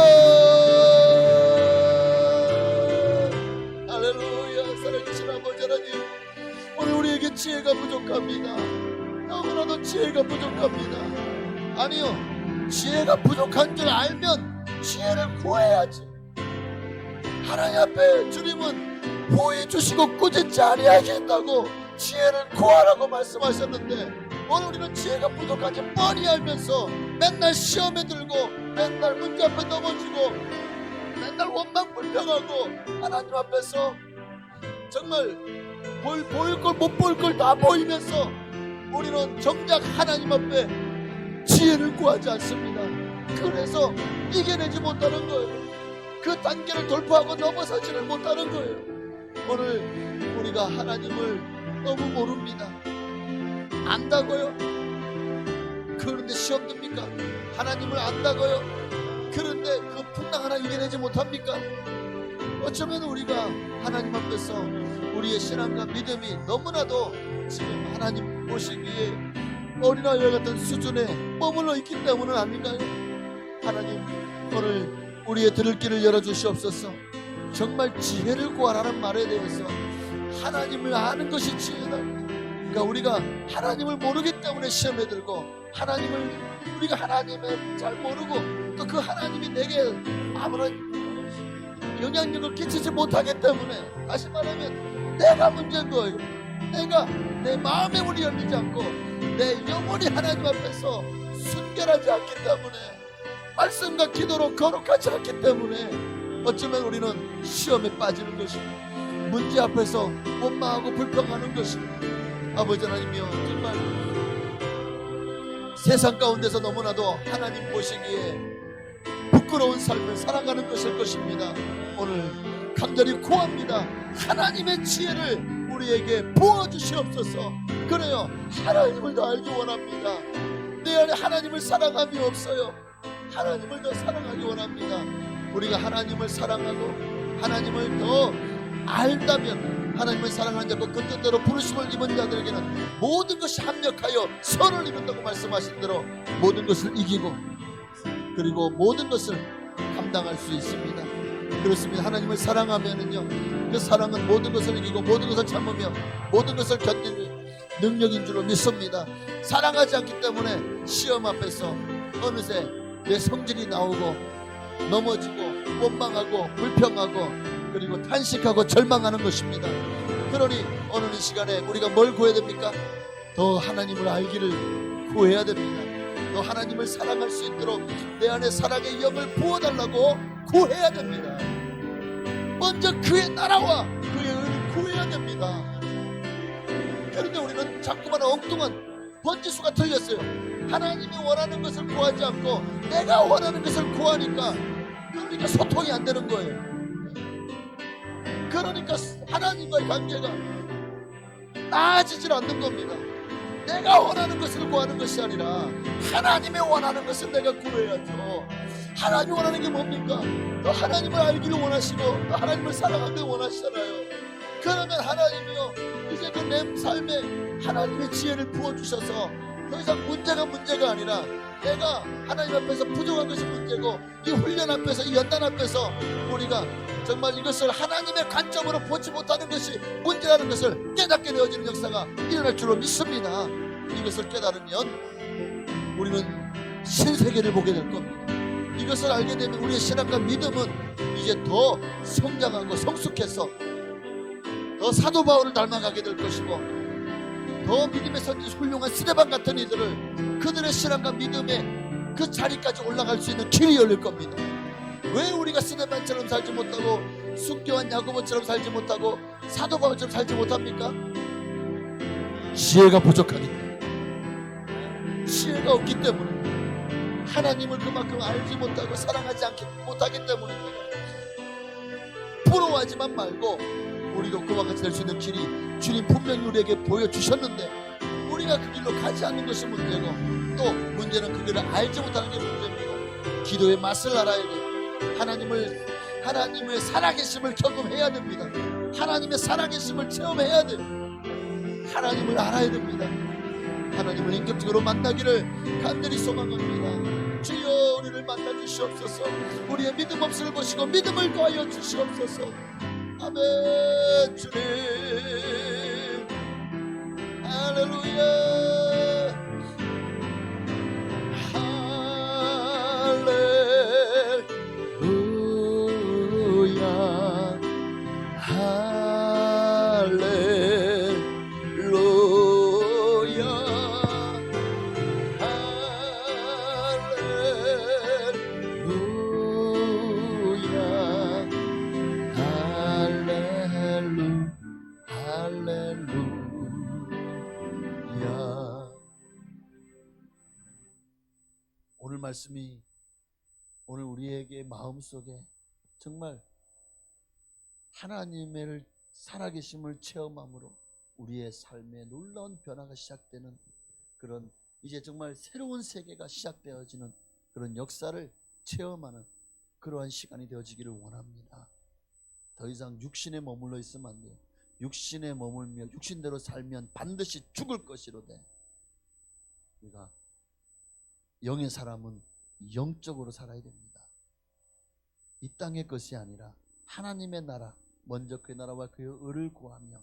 할렐루야. 살아계신 아버지 하나님, 오늘 우리에게 지혜가 부족합니다. 너무나도 지혜가 부족합니다. 아니요, 지혜가 부족한 줄 알면 지혜를 구해야지. 하나님 앞에 주님은 보여 주시고 꾸짖지 아니하겠다고 지혜를 구하라고 말씀하셨는데, 오늘 우리는 지혜가 부족한지 뻔히 알면서 맨날 시험에 들고 맨날 문제 앞에 넘어지고 맨날 원망불평하고 하나님 앞에서 정말 보일 걸 못 보일 걸 다 보이면서 우리는 정작 하나님 앞에 지혜를 구하지 않습니다. 그래서 이겨내지 못하는 거예요. 그 단계를 돌파하고 넘어서지를 못하는 거예요. 오늘 우리가 하나님을 너무 모릅니다. 안다고요? 그런데 시험 듭니까? 하나님을 안다고요? 그런데 그 풍랑 하나 이겨내지 못합니까? 어쩌면 우리가 하나님 앞에서 우리의 신앙과 믿음이 너무나도 지금 하나님 보시기에 어린아이와 같은 수준에 머물러 있기 때문은 아닌가요? 하나님, 오늘 우리의 들을 길을 열어주시옵소서. 정말 지혜를 구하라는 말에 대해서 하나님을 아는 것이 지혜다. 그러니까 우리가 하나님을 모르기 때문에 시험에 들고, 우리가 하나님을 잘 모르고 또 그 하나님이 내게 아무런 영향력을 끼치지 못하기 때문에, 다시 말하면 내가 문제인 거예요. 내가 내 마음의 문이 열리지 않고 내 영혼이 하나님 앞에서 순결하지 않기 때문에, 말씀과 기도로 거룩하지 않기 때문에 어쩌면 우리는 시험에 빠지는 것입니다. 문제 앞에서 원망하고 불평하는 것입니다. 아버지 하나님이여, 정말 세상 가운데서 너무나도 하나님 보시기에 부끄러운 삶을 살아가는 것일 것입니다. 오늘 간절히 구합니다. 하나님의 지혜를 우리에게 부어주시옵소서. 그래요, 하나님을 더 알기 원합니다. 내 안에 하나님을 사랑함이 없어요. 하나님을 더 사랑하기 원합니다. 우리가 하나님을 사랑하고 하나님을 더 알다면, 하나님을 사랑하는 자고 그 뜻대로 부르심을 입은 자들에게는 모든 것이 합력하여 선을 이룬다고 말씀하신 대로 모든 것을 이기고 그리고 모든 것을 감당할 수 있습니다. 그렇습니다. 하나님을 사랑하면은요, 그 사랑은 모든 것을 이기고 모든 것을 참으며 모든 것을 견디는 능력인 줄로 믿습니다. 사랑하지 않기 때문에 시험 앞에서 어느새 내 성질이 나오고 넘어지고 원망하고 불평하고 그리고 탄식하고 절망하는 것입니다. 그러니 오늘 이 시간에 우리가 뭘 구해야 됩니까? 더 하나님을 알기를 구해야 됩니다. 더 하나님을 사랑할 수 있도록 내 안에 사랑의 영을 부어달라고 구해야 됩니다. 먼저 그의 나라와 그의 의를 구해야 됩니다. 그런데 우리는 자꾸만 엉뚱한 번지수가 틀렸어요. 하나님이 원하는 것을 구하지 않고 내가 원하는 것을 구하니까, 그러니까 소통이 안 되는 거예요. 그러니까 하나님과의 관계가 나아지질 않는 겁니다. 내가 원하는 것을 구하는 것이 아니라 하나님의 원하는 것을 내가 구해야죠. 하나님이 원하는 게 뭡니까? 또 하나님을 알기를 원하시고 또 하나님을 사랑하기를 원하시잖아요. 그러면 하나님이요, 이제 그 내 삶에 하나님의 지혜를 부어주셔서 더 이상 문제가 아니라 내가 하나님 앞에서 부족한 것이 문제고, 이 훈련 앞에서, 이 연단 앞에서 우리가 정말 이것을 하나님의 관점으로 보지 못하는 것이 문제라는 것을 깨닫게 되어지는 역사가 일어날 줄로 믿습니다. 이것을 깨달으면 우리는 신세계를 보게 될 겁니다. 이것을 알게 되면 우리의 신앙과 믿음은 이제 더 성장하고 성숙해서 더 사도 바울을 닮아가게 될 것이고, 더 믿음의 선지 훌륭한 스데반 같은 이들을 그들의 신앙과 믿음의 그 자리까지 올라갈 수 있는 길이 열릴 겁니다. 왜 우리가 스데반처럼 살지 못하고 순교한 야고보처럼 살지 못하고 사도 바울처럼 살지 못합니까? 지혜가 부족하기 때문에, 지혜가 없기 때문에, 하나님을 그만큼 알지 못하고 사랑하지 못하기 때문입니다. 부러워하지만 말고 우리도 그와 같이 될 수 있는 길이 주님 분명히 우리에게 보여주셨는데 우리가 그 길로 가지 않는 것이 문제고, 또 문제는 그 길을 알지 못하는 게 문제입니다. 기도의 맛을 알아야 돼요. 하나님의 살아계심을 경험해야 됩니다. 하나님의 살아계심을 체험해야 돼요. 하나님을 알아야 됩니다. 하나님을 인격적으로 만나기를 간절히 소망합니다. 주여, 우리를 만나 주시옵소서. 우리의 믿음 없음을 보시고 믿음을 더하여 주시옵소서. 아멘. 주님, 할렐루야, 할렐루야, 할렐루야, 할렐루야. 오늘 말씀이 오늘 우리에게 마음속에 정말 하나님의 살아계심을 체험함으로 우리의 삶에 놀라운 변화가 시작되는 그런, 이제 정말 새로운 세계가 시작되어지는 그런 역사를 체험하는 그러한 시간이 되어지기를 원합니다. 더 이상 육신에 머물러 있으면 안 돼요. 육신에 머물며 육신대로 살면 반드시 죽을 것이로되 우리가 영의 사람은 영적으로 살아야 됩니다. 이 땅의 것이 아니라 하나님의 나라, 먼저 그의 나라와 그의 의를 구하며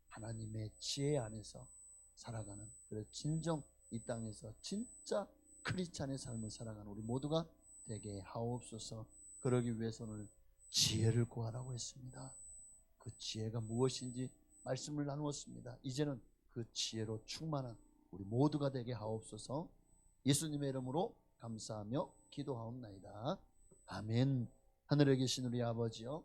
하나님의 지혜 안에서 살아가는, 그래서 진정 이 땅에서 진짜 크리스찬의 삶을 살아가는 우리 모두가 되게 하옵소서. 그러기 위해서 오늘 지혜를 구하라고 했습니다. 그 지혜가 무엇인지 말씀을 나누었습니다. 이제는 그 지혜로 충만한 우리 모두가 되게 하옵소서. 예수님의 이름으로 감사하며 기도하옵나이다. 아멘. 하늘에 계신 우리 아버지여,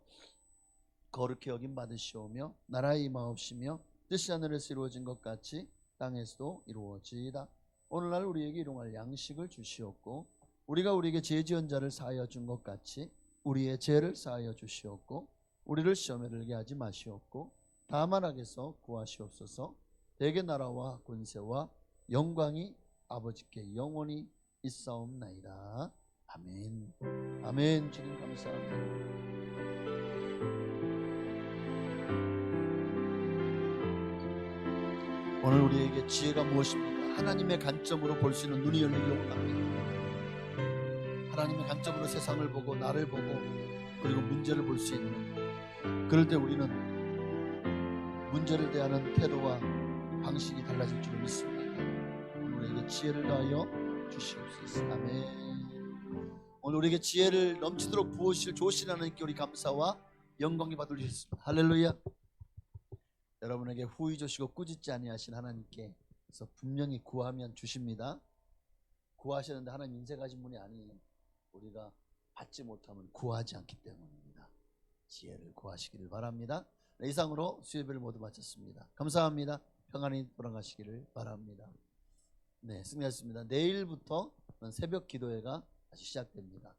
거룩히 여김 받으시오며 나라의 임하옵시며 뜻이 하늘에서 이루어진 것 같이 땅에서도 이루어지이다. 오늘날 우리에게 일용할 양식을 주시옵고 우리가 우리에게 죄 지은 자를 사하여 준 것 같이 우리의 죄를 사하여 주시옵고 우리를 시험에 들게 하지 마시옵고 다만 악에서 구하시옵소서. 대개 나라와 권세와 영광이 아버지께 영원히 있사옵나이다. 아멘. 아멘. 주님 감사합니다. 오늘 우리에게 지혜가 무엇입니까? 하나님의 관점으로 볼 수 있는 눈이 열리기 원합니다. 하나님의 관점으로 세상을 보고 나를 보고 그리고 문제를 볼 수 있는, 그럴 때 우리는 문제를 대하는 태도와 방식이 달라질 줄 믿습니다. 오늘 우리에게 지혜를 더하여 주시옵소서. 아멘. 오늘 우리에게 지혜를 넘치도록 부으실 조신 하나님께 우리 감사와 영광이 받으셨습니다. 할렐루야. 여러분에게 후히 주시고 꾸짖지 아니하신 하나님께서 분명히 구하면 주십니다. 구하시는데 하나님 인색하신 분이 아니에요. 우리가 받지 못하면 구하지 않기 때문입니다. 지혜를 구하시기를 바랍니다. 네, 이상으로 수요예배를 모두 마쳤습니다. 감사합니다. 평안히 돌아가시기를 바랍니다. 네, 승리하셨습니다. 내일부터 새벽 기도회가 다시 시작됩니다.